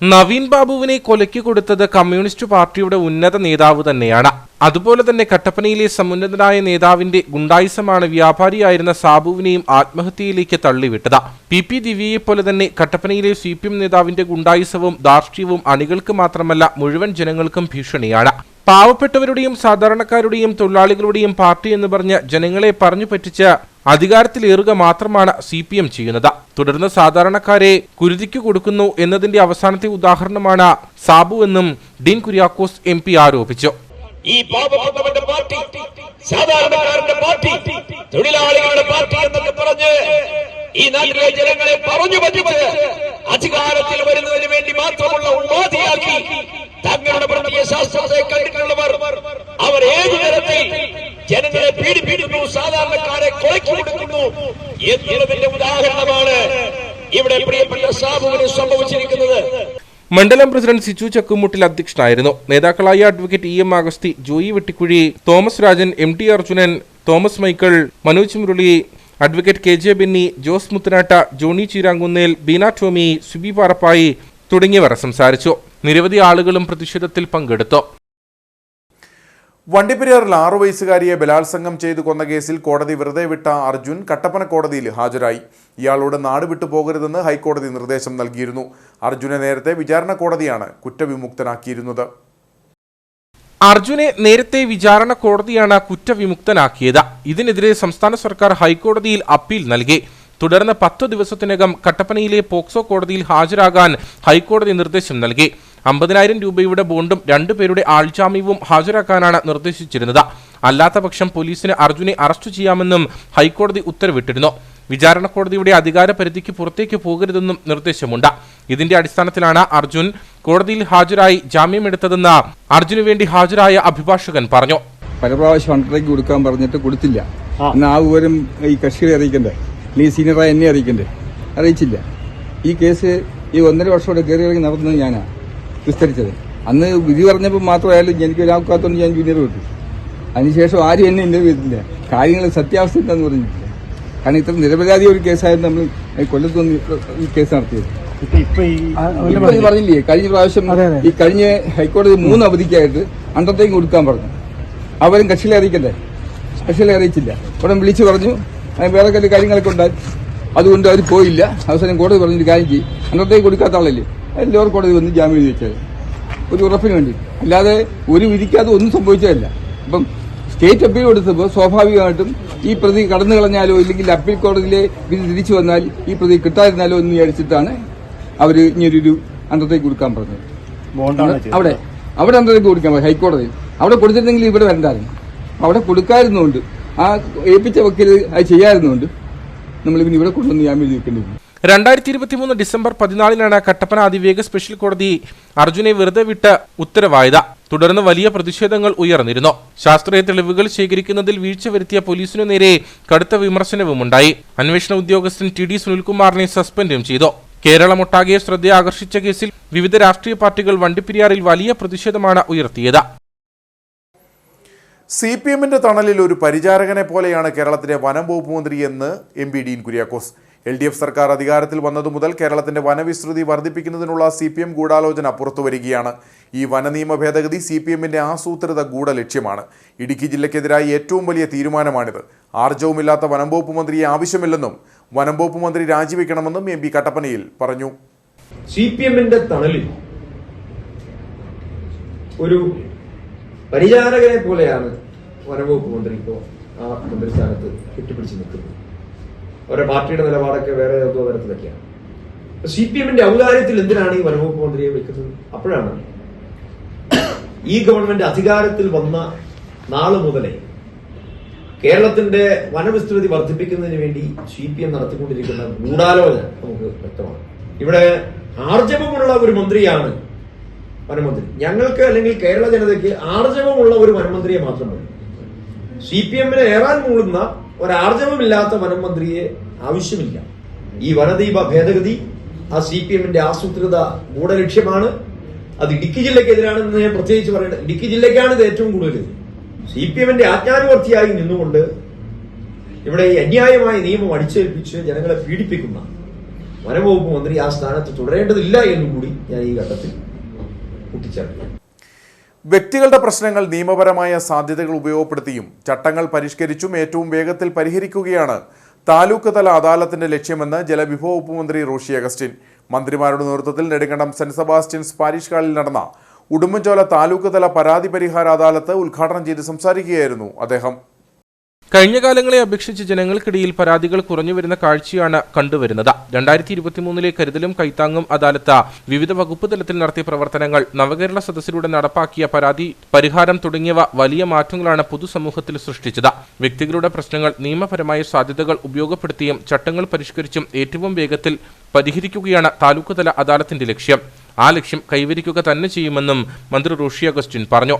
നവീൻ ബാബുവിനെ കൊലയ്ക്ക് കൊടുത്തത് കമ്മ്യൂണിസ്റ്റ് പാർട്ടിയുടെ ഉന്നത നേതാവ് തന്നെയാണ്. അതുപോലെ തന്നെ കട്ടപ്പനയിലെ സമുന്നതനായ നേതാവിന്റെ ഗുണ്ടായിസമാണ് വ്യാപാരിയായിരുന്ന സാബുവിനെയും ആത്മഹത്യയിലേക്ക് തള്ളിവിട്ടത്. PP ദിവ്യയെപ്പോലെ തന്നെ കട്ടപ്പനയിലെ CPM നേതാവിന്റെ ഗുണ്ടായിസവും ധാർഷ്ട്യവും അണികൾക്ക് മാത്രമല്ല മുഴുവൻ ജനങ്ങൾക്കും ഭീഷണിയാണ്. പാവപ്പെട്ടവരുടെയും സാധാരണക്കാരുടെയും തൊഴിലാളികളുടെയും പാർട്ടി എന്ന് പറഞ്ഞ് ജനങ്ങളെ പറഞ്ഞു പറ്റിച്ച് അധികാരത്തിലേറുക മാത്രമാണ് CPM ചെയ്യുന്നത്. തുടർന്ന് സാധാരണക്കാരെ കുരുതിക്ക് കൊടുക്കുന്നു എന്നതിന്റെ അവസാനത്തെ ഉദാഹരണമാണ് സാബു എന്നും ഡീൻ കുര്യാക്കോസ് MP ആരോപിച്ചു. ഈ പാവപ്പെട്ടവന്റെ പാർട്ടി, സാധാരണക്കാരന്റെ പാർട്ടി, തൊഴിലാളികളുടെ പാർട്ടി എന്നൊക്കെ പറഞ്ഞ് ഈ നാട്ടിലെ ജനങ്ങളെ പറഞ്ഞു പറ്റിച്ച് അധികാരത്തിൽ വരുന്നതിന് വേണ്ടി മാത്രമുള്ള ഉപാധിയാക്കി തങ്ങളുടെ പ്രത്യേക ശാസ്ത്രത്തെ കണ്ടിട്ടുള്ളവർ അവർ ഏതു തരത്തിൽ ജനങ്ങളെ പീഡിപ്പിക്കുന്നു, സാധാരണക്കാരെ കൊലയ്ക്ക് കൊടുക്കുന്നു എന്നുള്ളതിന്റെ ഉദാഹരണമാണ് ഇവിടെ പ്രിയപ്പെട്ട സാബുവിന് സംഭവിച്ചിരിക്കുന്നത്. മണ്ഡലം പ്രസിഡന്റ് സിജു ചക്കുമുട്ടിൽ അധ്യക്ഷനായിരുന്നു. നേതാക്കളായ advocate EM Agasthi, Joy Vettikkuzhi, Thomas Rajan, MT Arjunan, Thomas Michael, Manoj Murali, advocate KJ Benny, Jose Muthanatta, Johnny Cheerankunnel, Beena Tomy, Subi Parappayi തുടങ്ങിയവർ സംസാരിച്ചു. നിരവധി ആളുകളും പ്രതിഷേധത്തിൽ പങ്കെടുത്തു. വണ്ടിപ്പെരിയാറിൽ 6 വയസ്സുകാരിയെ ബലാത്സംഗം ചെയ്തു കൊന്ന കേസിൽ കോടതി വെറുതെ വിട്ട അർജുൻ കട്ടപ്പന കോടതിയിൽ ഹാജരായി. ഇയാളോട് നാട് വിട്ടു പോകരുതെന്ന് ഹൈക്കോടതി നിർദ്ദേശം നൽകിയിരുന്നു. അർജുനെ നേരത്തെ വിചാരണ കോടതിയാണ് കുറ്റവിമുക്തനാക്കിയിരുന്നത്. അർജുനെ നേരത്തെ വിചാരണ കോടതിയാണ് കുറ്റവിമുക്തനാക്കിയത്. ഇതിനെതിരെ സംസ്ഥാന സർക്കാർ ഹൈക്കോടതിയിൽ അപ്പീൽ നൽകി. തുടർന്ന് 10 ദിവസത്തിനകം കട്ടപ്പനയിലെ പോക്സോ കോടതിയിൽ ഹാജരാകാൻ ഹൈക്കോടതി നിർദ്ദേശം നൽകി. 50,000 രൂപയുടെ ബോണ്ടും 2 പേരുടെ ആൾജാമ്യവും ഹാജരാക്കാനാണ് നിർദ്ദേശിച്ചിരുന്നത്. അല്ലാത്തപക്ഷം പോലീസിന് അർജുനെ അറസ്റ്റ് ചെയ്യാമെന്നും ഹൈക്കോടതി ഉത്തരവിട്ടിരുന്നു. വിചാരണ കോടതിയുടെ അധികാര പരിധിക്ക് പുറത്തേക്ക് പോകരുതെന്നും നിർദ്ദേശമുണ്ട്. ഇതിന്റെ അടിസ്ഥാനത്തിലാണ് അർജുൻ കോടതിയിൽ ഹാജരായി ജാമ്യമെടുത്തതെന്ന് അർജുനു വേണ്ടി ഹാജരായ അഭിഭാഷകൻ പറഞ്ഞു. പല പ്രാവശ്യം അണ്ടറേക്ക് കൊടുക്കാൻ പറഞ്ഞിട്ട് കൊടുത്തില്ല. എന്നാൽ ആ വിവരം ഈ കക്ഷികളെ അറിയിക്കണ്ടേ, അല്ലെങ്കിൽ സീനിയറായി എന്നെ അറിയിക്കണ്ടേ? അറിയിച്ചില്ല. ഈ കേസ് ഈ 1.5 വർഷത്തോടെ കയറി ഇറങ്ങി നടത്തുന്നത് ഞാനാണ് വിസ്തരിച്ചത്. അന്ന് വിധി പറഞ്ഞപ്പോൾ മാത്രമായാലും എനിക്ക് ഒരാൾക്കാത്തോണ്ട് ഞാൻ ജൂനിയർ വിട്ടു. അതിനുശേഷം ആരും എന്നെ ഇന്റർവ്യൂ ചെയ്തില്ല. കാര്യങ്ങൾ സത്യാവസ്ഥ എന്താന്ന് പറഞ്ഞിട്ടില്ല. കാരണം ഇത്ര നിരപരാധി ഒരു കേസായിരുന്നു നമ്മൾ കൊല്ലത്ത് ഈ കേസ് നടത്തിയത്. ഇപ്പൊ പറഞ്ഞില്ലേ, കഴിഞ്ഞ പ്രാവശ്യം ഈ കഴിഞ്ഞ ഹൈക്കോടതി 3 അവധിക്കായിട്ട് അണ്ടർടേക്ക് കൊടുക്കാൻ പറഞ്ഞു. അവരും കക്ഷികളെ അറിയിക്കണ്ടേ? കക്ഷികളെ അറിയിച്ചില്ല. ഉടൻ വിളിച്ചു പറഞ്ഞു വേറെ ചില കാര്യങ്ങളൊക്കെ ഉണ്ടായി, അതുകൊണ്ട് അവർ പോയില്ല. അവസാനം കോടതി പറഞ്ഞൊരു കാര്യം ചെയ്യും, അണ്ടർടേക്ക് കൊടുക്കാത്ത ആളല്ലേ ലോവർ കോടതി വന്ന് ജാമ്യം എഴുതി വെച്ചത് ഒരു ഉറപ്പിന് വേണ്ടി, അല്ലാതെ ഒരു വിധിക്കാതെ ഒന്നും സംഭവിച്ചതല്ല. അപ്പം സ്റ്റേറ്റ് അപ്പീൽ കൊടുത്തപ്പോൾ സ്വാഭാവികമായിട്ടും ഈ പ്രതി കടന്നു കളഞ്ഞാലോ ഇല്ലെങ്കിൽ അപ്പീൽ കോടതിയിലെ വിധി തിരിച്ചു വന്നാൽ ഈ പ്രതി കിട്ടാതിരുന്നാലോ എന്ന് വിചാരിച്ചിട്ടാണ് അവർ ഇങ്ങനൊരു അണ്ടർടേക്ക് കൊടുക്കാൻ പറഞ്ഞത്. അവിടെ അണ്ടർടേക്ക് കൊടുക്കാൻ പറഞ്ഞു ഹൈക്കോടതിയിൽ. അവിടെ കൊടുത്തിരുന്നെങ്കിൽ ഇവിടെ വരണ്ടായിരുന്നു. അവിടെ കൊടുക്കാതിരുന്നുകൊണ്ട് ആ ഏൽപ്പിച്ച വക്കീൽ അത് ചെയ്യാതിരുന്നുകൊണ്ട് നമ്മളിങ്ങനെ ഇവിടെ കൊണ്ടുവന്ന് ജാമ്യം വെക്കേണ്ടി വന്നു. 2023 ഡിസംബർ 14 കട്ടപ്പന അതിവേഗ സ്പെഷ്യൽ കോടതി അർജുനെ വെറുതെ വിട്ട് ഉത്തരവായത്. തുടർന്ന് വലിയ പ്രതിഷേധങ്ങൾ ഉയർന്നിരുന്നു. ശാസ്ത്രീയ തെളിവുകൾ ശേഖരിക്കുന്നതിൽ വീഴ്ച വരുത്തിയ പോലീസിനു നേരെ കടുത്ത വിമർശനവുമുണ്ടായി. അന്വേഷണ ഉദ്യോഗസ്ഥൻ TD സുനിൽകുമാറിനെ സസ്പെൻഡും ചെയ്തു. കേരളമൊട്ടാകെ ശ്രദ്ധ ആകർഷിച്ച കേസിൽ വിവിധ രാഷ്ട്രീയ പാർട്ടികൾ വണ്ടിപ്പെരിയാറിൽ വലിയ പ്രതിഷേധമാണ് ഉയർത്തിയത്. CPM-ന്റെ തണലിൽ ഒരു പരിചാരകനെ പോലെയാണ് കേരളത്തിലെ വനം വകുപ്പ് മന്ത്രി എന്ന് MP ഡീൻ കുര്യാക്കോസ്. LDF സർക്കാർ അധികാരത്തിൽ വന്നതു മുതൽ കേരളത്തിന്റെ വനവിസ്തൃതി വർദ്ധിപ്പിക്കുന്നതിനുള്ള CPM ഗൂഢാലോചന പുറത്തുവരികയാണ്. ഈ വനനിയമ ഭേദഗതി CPM-ന്റെ ആസൂത്രിത ഗൂഢലക്ഷ്യമാണ്. ഇടുക്കി ജില്ലയ്ക്കെതിരായി ഏറ്റവും വലിയ തീരുമാനമാണിത്. ആർജവുമില്ലാത്ത വനം വകുപ്പ് മന്ത്രിയെ ആവശ്യമില്ലെന്നും വനം വകുപ്പ് മന്ത്രി രാജിവെക്കണമെന്നും MP കട്ടപ്പനയിൽ പറഞ്ഞു. CPM-ന്റെ തണലിൽ ഒരു പരിചാരകനെ പോലെയാണ് വനംവകുപ്പ് മന്ത്രി ഇപ്പോൾ ആ മന്ത്രിസ്ഥാനത്ത് കെട്ടിപ്പിടിച്ച് നിൽക്കുന്നത്. അവരുടെ പാർട്ടിയുടെ നിലപാടൊക്കെ വേറെ ഏതോ തരത്തിലൊക്കെയാണ്. CPM-ന്റെ ഔദാര്യത്തിൽ എന്തിനാണ് ഈ വനംവകുപ്പ് മന്ത്രിയെ വെക്കുന്നത്? അപ്പോഴാണ് ഈ ഗവൺമെന്റ് അധികാരത്തിൽ വന്ന നാള് മുതലേ കേരളത്തിന്റെ വനവിസ്തൃതി വർദ്ധിപ്പിക്കുന്നതിന് വേണ്ടി CPM നടത്തിക്കൊണ്ടിരിക്കുന്ന ഗൂഢാലോചന നമുക്ക് വ്യക്തമാണ്. ഇവിടെ ആർജവമുള്ള ഒരു മന്ത്രിയാണ് വനമന്ത്രി. ഞങ്ങൾക്ക് അല്ലെങ്കിൽ കേരള ജനതയ്ക്ക് ആർജവമുള്ള ഒരു വനമന്ത്രിയെ മാത്രം മതി. CPM-ന് ഏറാൻ മൂളുന്ന ഒരാർജവമില്ലാത്ത വനമന്ത്രിയെ ആവശ്യമില്ല. ഈ വനദീപ ഭേദഗതി ആ CPM-ന്റെ ആസൂത്രിത ഗൂഢലക്ഷ്യമാണ്. അത് ഇടുക്കി ജില്ലയ്ക്കെതിരാണെന്ന് ഞാൻ പ്രത്യേകിച്ച് പറയേണ്ടത്. ഇടുക്കി ജില്ലയ്ക്കാണ് ഇത് ഏറ്റവും കൂടുതൽ. CPM-ന്റെ ആജ്ഞാനുവർത്തിയായി നിന്നുകൊണ്ട് ഇവിടെ ഈ അന്യായമായ നിയമം അടിച്ചേൽപ്പിച്ച് ജനങ്ങളെ പീഡിപ്പിക്കുന്ന വനംവകുപ്പ് മന്ത്രി ആ സ്ഥാനത്ത് തുടരേണ്ടതില്ല എന്നുകൂടി ഞാൻ ഈ ഘട്ടത്തിൽ കൂട്ടിച്ചേർത്തു. വ്യക്തികളുടെ പ്രശ്നങ്ങൾ നിയമപരമായ സാധ്യതകൾ ഉപയോഗപ്പെടുത്തിയും ചട്ടങ്ങൾ പരിഷ്കരിച്ചും ഏറ്റവും വേഗത്തിൽ പരിഹരിക്കുകയാണ് താലൂക്ക് തല അദാലത്തിന്റെ ലക്ഷ്യമെന്ന് ജലവിഭവ വകുപ്പ് മന്ത്രി റോഷി അഗസ്റ്റിൻ. മന്ത്രിമാരുടെ നേതൃത്വത്തിൽ നെടുങ്കണ്ടം സെന്റ് സെബാസ്റ്റ്യൻസ് പാരിഷ് ഹാളിൽ നടന്ന ഉടുമ്പൻചോല താലൂക്ക് തല പരാതി പരിഹാര അദാലത്ത് ഉദ്ഘാടനം ചെയ്ത് സംസാരിക്കുകയായിരുന്നു അദ്ദേഹം. കഴിഞ്ഞ കാലങ്ങളെ അപേക്ഷിച്ച് ജനങ്ങൾക്കിടയിൽ പരാതികൾ കുറഞ്ഞുവരുന്ന കാഴ്ചയാണ് കണ്ടുവരുന്നത്. 2023 കരുതലും കൈത്താങ്ങും അദാലത്ത് വിവിധ വകുപ്പ് തലത്തിൽ നടത്തിയ പ്രവർത്തനങ്ങൾ, നവകേരള സദസ്സിലൂടെ നടപ്പാക്കിയ പരാതി പരിഹാരം തുടങ്ങിയവ വലിയ മാറ്റങ്ങളാണ് പൊതുസമൂഹത്തിൽ സൃഷ്ടിച്ചത്. വ്യക്തികളുടെ പ്രശ്നങ്ങൾ നിയമപരമായ സാധ്യതകൾ ഉപയോഗപ്പെടുത്തിയും ചട്ടങ്ങൾ പരിഷ്കരിച്ചും ഏറ്റവും വേഗത്തിൽ പരിഹരിക്കുകയാണ് താലൂക്ക് തല അദാലത്തിന്റെ ലക്ഷ്യം. ആ ലക്ഷ്യം കൈവരിക്കുക തന്നെ ചെയ്യുമെന്നും മന്ത്രി റോഷി അഗസ്റ്റിൻ പറഞ്ഞു.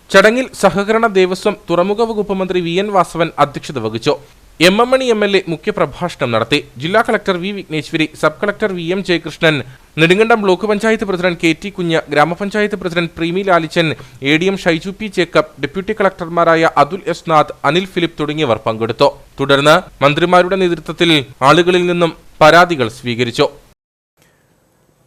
ചടങ്ങിൽ സഹകരണ ദേവസ്വം തുറമുഖ വകുപ്പ് മന്ത്രി VN വാസവൻ അധ്യക്ഷത വഹിച്ചു. M. M. മണി MLA മുഖ്യപ്രഭാഷണം നടത്തി. ജില്ലാ collector V. Vigneshwari, sub collector VM Jayakrishnan, Nedumkandam block panchayat president KT Kunju, grama panchayat president Premi Lalichan, ADM Shaiju P. Jacob, deputy കളക്ടർമാരായ അതുൽ S. നാഥ്, അനിൽ ഫിലിപ്പ് തുടങ്ങിയവർ പങ്കെടുത്തു. തുടർന്ന് മന്ത്രിമാരുടെ നേതൃത്വത്തിൽ ആളുകളിൽ നിന്നും പരാതികൾ സ്വീകരിച്ചു.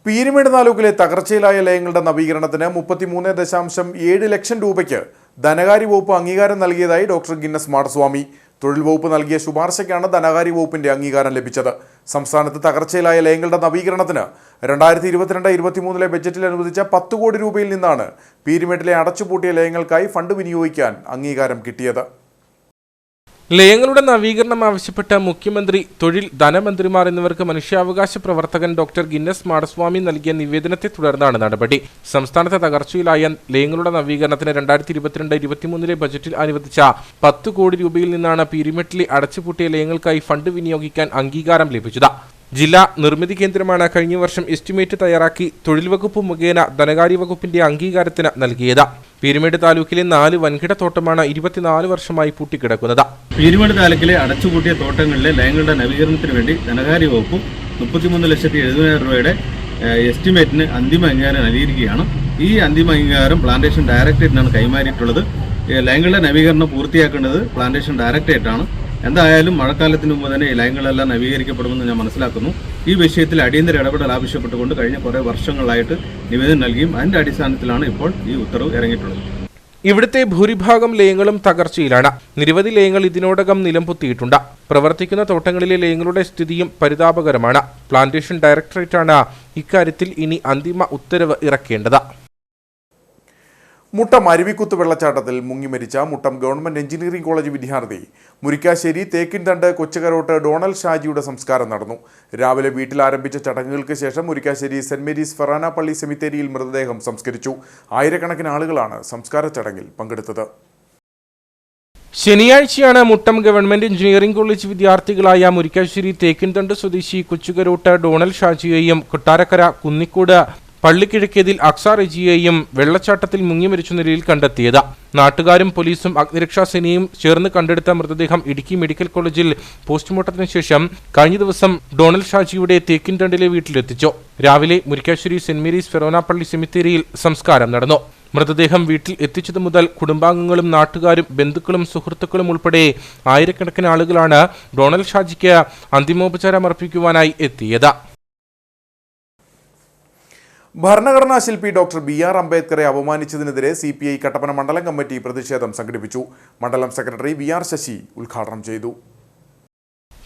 പീരുമേട് താലൂക്കിലെ തകർച്ചയിലായ ലയങ്ങളുടെ നവീകരണത്തിന് 33.7 ലക്ഷം രൂപയ്ക്ക് ധനകാര്യ വകുപ്പ് അംഗീകാരം നൽകിയതായി ഡോക്ടർ ഗിന്നസ് മാടസ്വാമി. തൊഴിൽ വകുപ്പ് നൽകിയ ശുപാർശയ്ക്കാണ് ധനകാര്യ വകുപ്പിന്റെ അംഗീകാരം ലഭിച്ചത്. സംസ്ഥാനത്ത് തകർച്ചയിലായ ലയങ്ങളുടെ നവീകരണത്തിന് 2022-23 ബജറ്റിൽ അനുവദിച്ച 10 കോടി രൂപയിൽ നിന്നാണ് പീരുമേട്ടിലെ അടച്ചുപൂട്ടിയ ലയങ്ങൾക്കായി ഫണ്ട് വിനിയോഗിക്കാൻ അംഗീകാരം കിട്ടിയത്. ലയങ്ങളുടെ നവീകരണം ആവശ്യപ്പെട്ട മുഖ്യമന്ത്രി, തൊഴിൽ, ധനമന്ത്രിമാർ എന്നിവർക്ക് മനുഷ്യാവകാശ പ്രവർത്തകൻ ഡോക്ടർ ഗിന്നസ് മാടസ്വാമി നൽകിയ നിവേദനത്തെ തുടർന്നാണ് നടപടി. സംസ്ഥാനത്തെ തകർച്ചയിലായ ലയങ്ങളുടെ നവീകരണത്തിന് 2022-23 ബജറ്റിൽ അനുവദിച്ച 10 കോടി രൂപയിൽ നിന്നാണ് പീരുമേട്ടിലെ അടച്ചുപൂട്ടിയ ലയങ്ങൾക്കായി ഫണ്ട് വിനിയോഗിക്കാൻ അംഗീകാരം ലഭിച്ചത്. ജില്ലാ നിർമ്മിതി കേന്ദ്രമാണ് കഴിഞ്ഞ വർഷം എസ്റ്റിമേറ്റ് തയ്യാറാക്കി തൊഴിൽ വകുപ്പ് മുഖേന ധനകാര്യ വകുപ്പിന്റെ അംഗീകാരത്തിന് നൽകിയത്. പീരുമേട് താലൂക്കിലെ 4 വൻകിട തോട്ടമാണ് 24 വർഷമായി പൂട്ടിക്കിടക്കുന്നത്. പീരുമേട് താലൂക്കിലെ അടച്ചുപൂട്ടിയ തോട്ടങ്ങളിലെ ലയങ്ങളുടെ നവീകരണത്തിന് വേണ്ടി ധനകാര്യ വകുപ്പും 33,70,000 രൂപയുടെ എസ്റ്റിമേറ്റിന് അന്തിമ അംഗീകാരം നൽകിയിരിക്കുകയാണ്. ഈ അന്തിമ അംഗീകാരം പ്ലാന്റേഷൻ ഡയറക്ടറേറ്റിനാണ് കൈമാറിയിട്ടുള്ളത്. ലയങ്ങളുടെ നവീകരണം പൂർത്തിയാക്കേണ്ടത് പ്ലാന്റേഷൻ ഡയറക്ടറേറ്റാണ്. എന്തായാലും മഴക്കാലത്തിന് മുമ്പ് തന്നെ ഈ ലയങ്ങളെല്ലാം നവീകരിക്കപ്പെടുമെന്ന് ഞാൻ മനസ്സിലാക്കുന്നു. ഈ വിഷയത്തിൽ അടിയന്തര ഇടപെടൽ ആവശ്യപ്പെട്ടുകൊണ്ട് കഴിഞ്ഞ കുറേ വർഷങ്ങളായിട്ട് നിവേദനം നൽകിയും അതിന്റെ അടിസ്ഥാനത്തിലാണ് ഇപ്പോൾ ഈ ഉത്തരവ് ഇറങ്ങിയിട്ടുള്ളത്. ഇവിടുത്തെ ഭൂരിഭാഗം ലയങ്ങളും തകർച്ചയിലാണ്. നിരവധി ലയങ്ങൾ ഇതിനോടകം നിലംപൊത്തിയിട്ടുണ്ട്. പ്രവർത്തിക്കുന്ന തോട്ടങ്ങളിലെ ലയങ്ങളുടെ സ്ഥിതിയും പരിതാപകരമാണ്. പ്ലാന്റേഷൻ ഡയറക്ടറേറ്റാണ് ഇക്കാര്യത്തിൽ ഇനി അന്തിമ ഉത്തരവ് ഇറക്കേണ്ടത്. മുട്ടം അരുവിക്കുത്ത് വെള്ളച്ചാട്ടത്തിൽ മുങ്ങി മരിച്ച മുട്ടം ഗവൺമെന്റ് എഞ്ചിനീയറിംഗ് കോളേജ് വിദ്യാർത്ഥി മുരിക്കാശ്ശേരി തേക്കിൻതണ്ട് കൊച്ചുകരോട്ട് ഡോണൽ ഷാജിയുടെ സംസ്കാരം നടന്നു. രാവിലെ വീട്ടിൽ ആരംഭിച്ച ചടങ്ങുകൾക്ക് ശേഷം മുരിക്കാശ്ശേരി സെന്റ് മേരീസ് ഫെറാന പള്ളി സെമിത്തേരിയിൽ മൃതദേഹം സംസ്കരിച്ചു. ആയിരക്കണക്കിന് ആളുകളാണ് സംസ്കാര ചടങ്ങിൽ പങ്കെടുത്തത്. ശനിയാഴ്ചയാണ് മുട്ടം ഗവൺമെന്റ് എഞ്ചിനീയറിംഗ് കോളേജ് വിദ്യാർത്ഥികളായ മുരിക്കാശ്ശേരി തേക്കിൻതണ്ട് സ്വദേശി കൊച്ചുകരോട്ട് ഡോണൽ ഷാജിയെയും കൊട്ടാരക്കര കുന്നിക്കോട് പള്ളിക്കിഴക്കേതിൽ അക്സ റെജിയെയും വെള്ളച്ചാട്ടത്തിൽ മുങ്ങിമരിച്ച നിലയിൽ കണ്ടെത്തിയത്. നാട്ടുകാരും പോലീസും അഗ്നിരക്ഷാസേനയും ചേർന്ന് കണ്ടെടുത്ത മൃതദേഹം ഇടുക്കി മെഡിക്കൽ കോളേജിൽ പോസ്റ്റ്മോർട്ടത്തിന് ശേഷം കഴിഞ്ഞ ദിവസം ഡോണൽ ഷാജിയുടെ തേക്കിൻതണ്ടിലെ വീട്ടിലെത്തിച്ചു. രാവിലെ മുരിക്കാശ്ശേരി സെന്റ് മേരീസ് ഫെറോന പള്ളി സെമിത്തേരിയിൽ സംസ്കാരം നടന്നു. മൃതദേഹം വീട്ടിൽ എത്തിച്ചതു മുതൽ കുടുംബാംഗങ്ങളും നാട്ടുകാരും ബന്ധുക്കളും സുഹൃത്തുക്കളും ഉൾപ്പെടെ ആയിരക്കണക്കിന് ആളുകളാണ് ഡോണൽ ഷാജിക്ക് അന്തിമോപചാരം അർപ്പിക്കുവാനായി എത്തിയത്. ഭരണഘടനാ ശില്പി ഡോക്ടർ BR അംബേദ്കറെ അപമാനിച്ചതിനെതിരെ CPI കട്ടപ്പന മണ്ഡലം കമ്മിറ്റി പ്രതിഷേധം സംഘടിപ്പിച്ചു. മണ്ഡലം സെക്രട്ടറി VR ശശി ഉദ്ഘാടനം ചെയ്തു.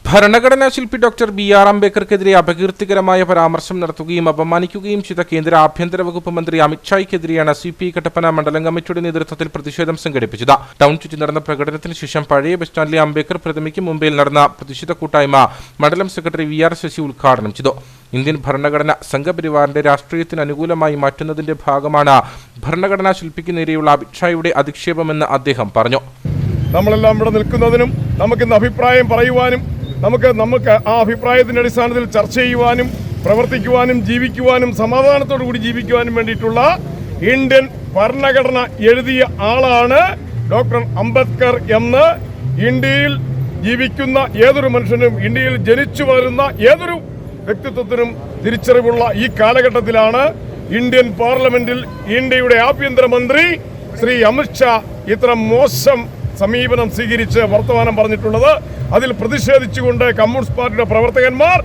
ഭരണഘടനാ ശില്പി ഡോക്ടർ BR അംബേദ്കർക്കെതിരെ അപകീർത്തികരമായ പരാമർശം നടത്തുകയും അപമാനിക്കുകയും ചെയ്ത കേന്ദ്ര ആഭ്യന്തര വകുപ്പ് മന്ത്രി അമിത്ഷായ്ക്കെതിരെയാണ് CPI കട്ടപ്പന മണ്ഡലം കമ്മിറ്റിയുടെ നേതൃത്വത്തിൽ പ്രതിഷേധം സംഘടിപ്പിച്ചത്. ടൗൺ ചുറ്റി നടന്ന പ്രകടനത്തിന് ശേഷം പഴയ ബസ് സ്റ്റാൻഡിലെ അംബേദ്കർ പ്രതിമയ്ക്ക് മുമ്പിൽ നടന്ന പ്രതിഷേധ കൂട്ടായ്മ മണ്ഡലം സെക്രട്ടറി VR ശശി ഉദ്ഘാടനം ചെയ്തു. ഇന്ത്യൻ ഭരണഘടന സംഘപരിവാറിന്റെ രാഷ്ട്രീയത്തിന് അനുകൂലമായി മാറ്റുന്നതിന്റെ ഭാഗമാണ് ഭരണഘടനാ ശില്പിക്ക് നേരെയുള്ള അമിത്ഷായുടെ അധിക്ഷേപമെന്ന് അദ്ദേഹം പറഞ്ഞു. നമ്മളെല്ലാം ഇവിടെ നിൽക്കുന്നതിനും നമുക്കിന്ന് അഭിപ്രായം പറയുവാനും നമുക്ക് ആ അഭിപ്രായത്തിന്റെ അടിസ്ഥാനത്തിൽ ചർച്ച ചെയ്യുവാനും പ്രവർത്തിക്കുവാനും ജീവിക്കുവാനും സമാധാനത്തോടു കൂടി ജീവിക്കുവാനും വേണ്ടിയിട്ടുള്ള ഇന്ത്യൻ ഭരണഘടന എഴുതിയ ആളാണ് ഡോക്ടർ അംബേദ്കർ എന്ന് ഇന്ത്യയിൽ ജീവിക്കുന്ന ഏതൊരു മനുഷ്യനും ഇന്ത്യയിൽ ജനിച്ചു വളരുന്ന ഏതൊരു വ്യക്തിത്വത്തിനും തിരിച്ചറിവുള്ള ഈ കാലഘട്ടത്തിലാണ് ഇന്ത്യൻ പാർലമെന്റിൽ ഇന്ത്യയുടെ ആഭ്യന്തരമന്ത്രി ശ്രീ അമിത്ഷാ ഇത്ര മോശം സമീപനം സ്വീകരിച്ച് വർത്തമാനം പറഞ്ഞിട്ടുള്ളത്. അതിൽ പ്രതിഷേധിച്ചുകൊണ്ട് കമ്മ്യൂണിസ്റ്റ് പാർട്ടിയുടെ പ്രവർത്തകന്മാർ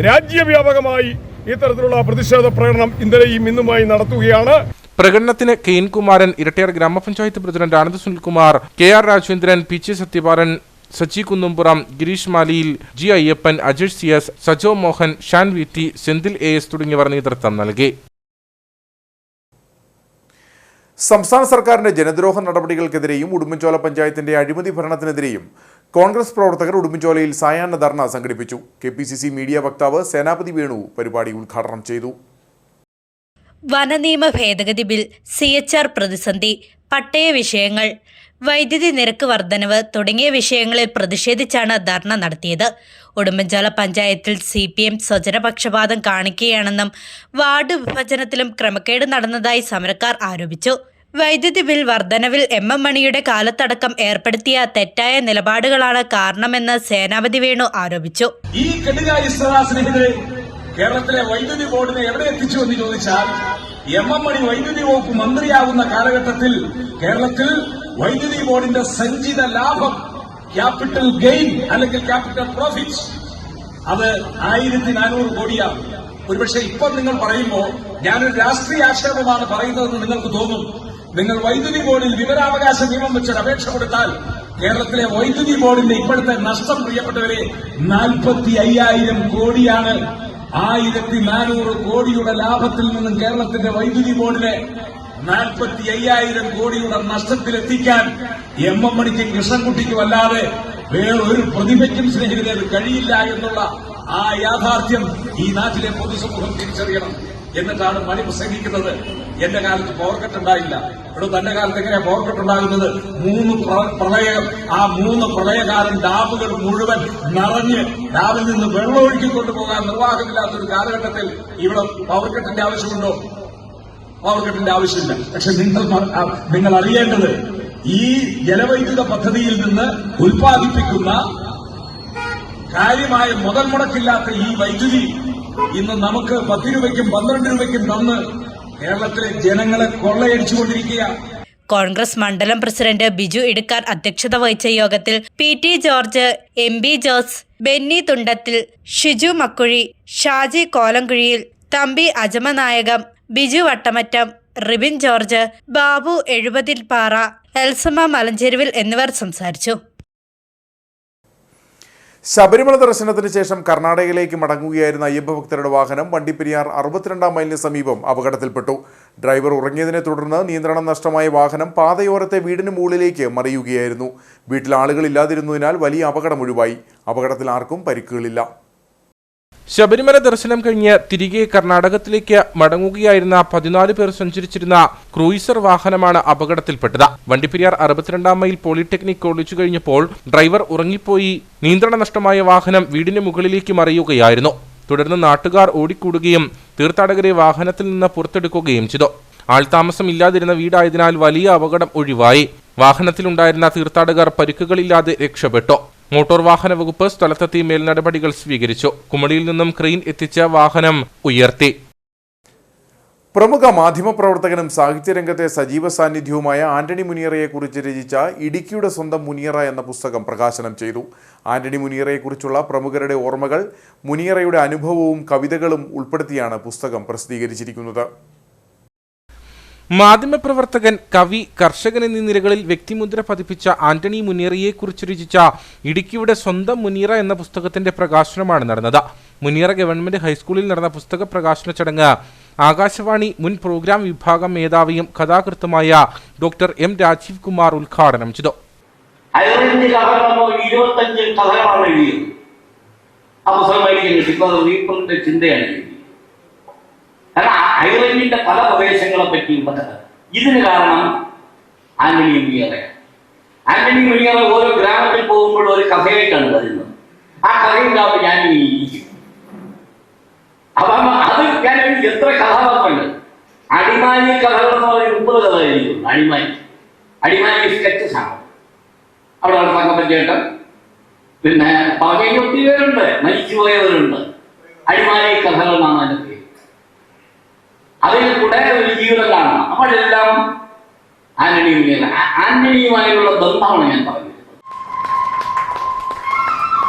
രാജ്യവ്യാപകമായി ഇത്തരത്തിലുള്ള പ്രതിഷേധ പ്രകടനം ഇന്നലെയും ഇന്നുമായി നടത്തുകയാണ്. പ്രകടനത്തിന് KN Kumaran, Erattayar grama panchayat president Anand Sunilkumar, KR Rajendran, PG Sathyapalan, Sachi Kunnumpuram, Gireesh Maliyil, G Ayyappan, Ajay CS, Sajo Mohan, Shan VT, Senthil AS തുടങ്ങിയവർ നേതൃത്വം നൽകി. സംസ്ഥാന സർക്കാരിന്റെ ജനദ്രോഹ നടപടികൾക്കെതിരെയും ഉടുമ്പൻചോല പഞ്ചായത്തിന്റെ അഴിമതി ഭരണത്തിനെതിരെയും കോൺഗ്രസ് പ്രവർത്തകർ ഉടുമ്പൻചോലയിൽ സായാഹ്ന ധർണ സംഘടിപ്പിച്ചു. KPCC മീഡിയ വക്താവ് സേനാപതി വേണു പരിപാടി ഉദ്ഘാടനം ചെയ്തു. വനനിയമ ഭേദഗതി ബിൽ, CHR പ്രതിസന്ധി, പട്ടയ വിഷയങ്ങൾ, വൈദ്യുതി നിരക്ക് വർധനവ് തുടങ്ങിയ വിഷയങ്ങളിൽ പ്രതിഷേധിച്ചാണ് ധർണ നടത്തിയത്. ഉടുമ്പൻചോല പഞ്ചായത്തിൽ CPM സ്വജനപക്ഷപാതം കാണിക്കുകയാണെന്നും വാർഡ് വിഭജനത്തിലും ക്രമക്കേട് നടന്നതായി സമരക്കാർ ആരോപിച്ചു. വൈദ്യുതി ബിൽ വർധനവിൽ MM മണിയുടെ കാലത്തടക്കം ഏർപ്പെടുത്തിയ തെറ്റായ നിലപാടുകളാണ് കാരണമെന്ന് സേനാപതി വേണു ആരോപിച്ചു. ഈ കേരളത്തിലെ വൈദ്യുതി ബോർഡിനെ എവിടെ എത്തിച്ചു എന്ന് ചോദിച്ചാൽ MM മണി വൈദ്യുതി വകുപ്പ് മന്ത്രിയാകുന്ന കാലഘട്ടത്തിൽ കേരളത്തിൽ വൈദ്യുതി ബോർഡിന്റെ സഞ്ചിത ലാഭം, ക്യാപിറ്റൽ ഗെയിൻ അല്ലെങ്കിൽ ക്യാപിറ്റൽ പ്രോഫിറ്റ്, അത് 1400 കോടിയാണ്. ഒരുപക്ഷെ ഇപ്പം നിങ്ങൾ പറയുമ്പോൾ ഞാനൊരു രാഷ്ട്രീയ ആക്ഷേപമാണ് പറയുന്നതെന്ന് നിങ്ങൾക്ക് തോന്നും. നിങ്ങൾ വൈദ്യുതി ബോർഡിൽ വിവരാവകാശ നിയമം വെച്ചൊരു അപേക്ഷ കൊടുത്താൽ കേരളത്തിലെ വൈദ്യുതി ബോർഡിന്റെ ഇപ്പോഴത്തെ നഷ്ടം പ്രിയപ്പെട്ടവരെ 45,000 കോടിയാണ്. 1400 കോടിയുടെ ലാഭത്തിൽ നിന്നും കേരളത്തിന്റെ വൈദ്യുതി ബോർഡിനെ 45,000 കോടിയുടെ നഷ്ടത്തിലെത്തിക്കാൻ MM മണിക്കും കൃഷ്ണൻകുട്ടിക്കും അല്ലാതെ വേറൊരു പ്രതിഭയ്ക്കും സ്നേഹിതരെ കഴിയില്ല എന്നുള്ള ആ യാഥാർത്ഥ്യം ഈ നാട്ടിലെ പൊതുസമൂഹം തിരിച്ചറിയണം. എന്നിട്ടാണ് മണി പ്രസംഗിക്കുന്നത് എന്റെ കാലത്ത് പവർ കട്ട് ഉണ്ടായില്ല. ഇവിടെ തന്റെ കാലത്ത് എങ്ങനെയാ പവർ കട്ട് ഉണ്ടാകുന്നത്? 3 പ്രളയകാലം ഡാമുകൾ മുഴുവൻ നിറഞ്ഞ് ഡാമിൽ നിന്ന് വെള്ളമൊഴുക്കിക്കൊണ്ടു പോകാൻ നിർവാഹമില്ലാത്തൊരു കാലഘട്ടത്തിൽ ഇവിടെ പവർ കട്ടിന്റെ ആവശ്യമുണ്ടോ? പവർ കട്ടിന്റെ ആവശ്യമില്ല. പക്ഷെ നിങ്ങൾ അറിയേണ്ടത് ഈ ജലവൈദ്യുത പദ്ധതിയിൽ നിന്ന് ഉൽപ്പാദിപ്പിക്കുന്ന കാര്യമായ മുതൽ മുടക്കില്ലാത്ത ഈ വൈദ്യുതി ഇന്ന് നമുക്ക് 10 രൂപയ്ക്കും 12 രൂപയ്ക്കും തന്ന് കേരളത്തിലെ ജനങ്ങളെ കൊള്ളയടിച്ചുകൊണ്ടിരിക്കുക. കോൺഗ്രസ് മണ്ഡലം പ്രസിഡന്റ് ബിജു ഇടുക്കാർ അധ്യക്ഷത വഹിച്ച യോഗത്തിൽ PT ജോർജ്, MB ജോസ്, ബെന്നി തുണ്ടത്തിൽ, ഷിജു മക്കുഴി, ഷാജി കോലംകുഴിയിൽ, തമ്പി അജമനായകം, ബിജു വട്ടമറ്റം, റിബിൻ ജോർജ്, ബാബു എഴുപതിൽ പാറ, എൽസമ്മ മലഞ്ചെരുവിൽ എന്നിവർ സംസാരിച്ചു. ശബരിമല ദർശനത്തിന് ശേഷം കർണാടകയിലേക്ക് മടങ്ങുകയായിരുന്ന അയ്യപ്പ ഭക്തരുടെ വാഹനം വണ്ടിപ്പെരിയാർ 62-ാം മൈലിന് സമീപം അപകടത്തിൽപ്പെട്ടു. ഡ്രൈവർ ഉറങ്ങിയതിനെ തുടർന്ന് നിയന്ത്രണം നഷ്ടമായ വാഹനം പാതയോരത്തെ വീടിന് മുകളിലേക്ക് മറിയുകയായിരുന്നു. വീട്ടിൽ ആളുകളില്ലാതിരുന്നതിനാൽ വലിയ അപകടം ഒഴിവായി. അപകടത്തിൽ ആർക്കും പരിക്കുകളില്ല. ശബരിമല ദർശനം കഴിഞ്ഞ് തിരികെ കർണാടകത്തിലേക്ക് മടങ്ങുകയായിരുന്ന 14 പേർ സഞ്ചരിച്ചിരുന്ന ക്രൂയിസർ വാഹനമാണ് അപകടത്തിൽപ്പെട്ടത്. വണ്ടിപ്പെരിയാർ 62-ാം മൈൽ പോളിടെക്നിക് കോളേജ് കഴിഞ്ഞപ്പോൾ ഡ്രൈവർ ഉറങ്ങിപ്പോയി നിയന്ത്രണ നഷ്ടമായ വാഹനം വീടിന് മുകളിലേക്ക് മറിയുകയായിരുന്നു. തുടർന്ന് നാട്ടുകാർ ഓടിക്കൂടുകയും തീർത്ഥാടകരെ വാഹനത്തിൽ നിന്ന് പുറത്തെടുക്കുകയും ചെയ്തു. ആൾതാമസം ഇല്ലാതിരുന്ന വീടായതിനാൽ വലിയ അപകടം ഒഴിവായി. വാഹനത്തിലുണ്ടായിരുന്ന തീർത്ഥാടകർ പരിക്കുകളില്ലാതെ രക്ഷപ്പെട്ടു. മോട്ടോർ വാഹന വകുപ്പ് സ്ഥലത്തെത്തി മേൽനടപടികൾ സ്വീകരിച്ചു. കുമളിയിൽ നിന്നും ക്രെയിൻ എത്തിച്ച വാഹനം ഉയർത്തി. പ്രമുഖ മാധ്യമപ്രവർത്തകനും സാഹിത്യരംഗത്തെ സജീവ സാന്നിധ്യവുമായ ആന്റണി മുനിയറയെക്കുറിച്ച് രചിച്ച ഇടുക്കിയുടെ സ്വന്തം മുനിയറ എന്ന പുസ്തകം പ്രകാശനം ചെയ്തു. ആന്റണി മുനിയറയെക്കുറിച്ചുള്ള പ്രമുഖരുടെ ഓർമ്മകൾ, മുനിയറയുടെ അനുഭവവും കവിതകളും ഉൾപ്പെടുത്തിയാണ് പുസ്തകം പ്രസിദ്ധീകരിച്ചിരിക്കുന്നത്. മാധ്യമപ്രവർത്തകൻ, കവി, കർഷകൻ എന്നീ നിലകളിൽ വ്യക്തിമുദ്ര പതിപ്പിച്ച ആന്റണി മുനിയറയെക്കുറിച്ച് രചിച്ച ഇടുക്കിയുടെ സ്വന്തം മുനിയറ എന്ന പുസ്തകത്തിന്റെ പ്രകാശനമാണ് നടന്നത്. മുനിയറ ഗവൺമെന്റ് ഹൈസ്കൂളിൽ നടന്ന പുസ്തക പ്രകാശന ചടങ്ങ് ആകാശവാണി മുൻ പ്രോഗ്രാം വിഭാഗം മേധാവിയും കഥാകൃത്തുമായ ഡോക്ടർ M. രാജീവ് കുമാർ ഉദ്ഘാടനം ചെയ്തു. കാരണം ഐലൻഡിന്റെ പല പ്രദേശങ്ങളെ പറ്റിയും ഇതിന് കാരണം ആന്റണി മുനിയറ. ആന്റണി മുനിയറ ഓരോ ഗ്രാമത്തിൽ പോകുമ്പോൾ ഒരു കഥയായിട്ടാണ് വരുന്നത്. ആ കഥയില്ലാതെ ഞാൻ ഇരിക്കും. അപ്പം അത് ഞാൻ എത്ര കഥാപാത്രങ്ങൾ, അടിമാലി കഥകൾ എന്ന് പറഞ്ഞ 30 കഥ എഴുതിയിട്ടുണ്ട്. അടിമാലി സ്കെച്ചസ് ആണ്. അവിടെ തങ്കപ്പഞ്ചേട്ടൻ, പിന്നെ പറഞ്ഞ ഒത്തിരി പേരുണ്ട്, മരിച്ചുപോയവരുണ്ട്. അടിമാലി കഥകൾ എന്നാണ് അതിന്റെ പേര്. അതിൽ കൂടെ ഒരു ജീവിതം കാണണം. നമ്മളെല്ലാം ആന്റണിയുമായുള്ള ബന്ധമാണ് ഞാൻ പറഞ്ഞത്.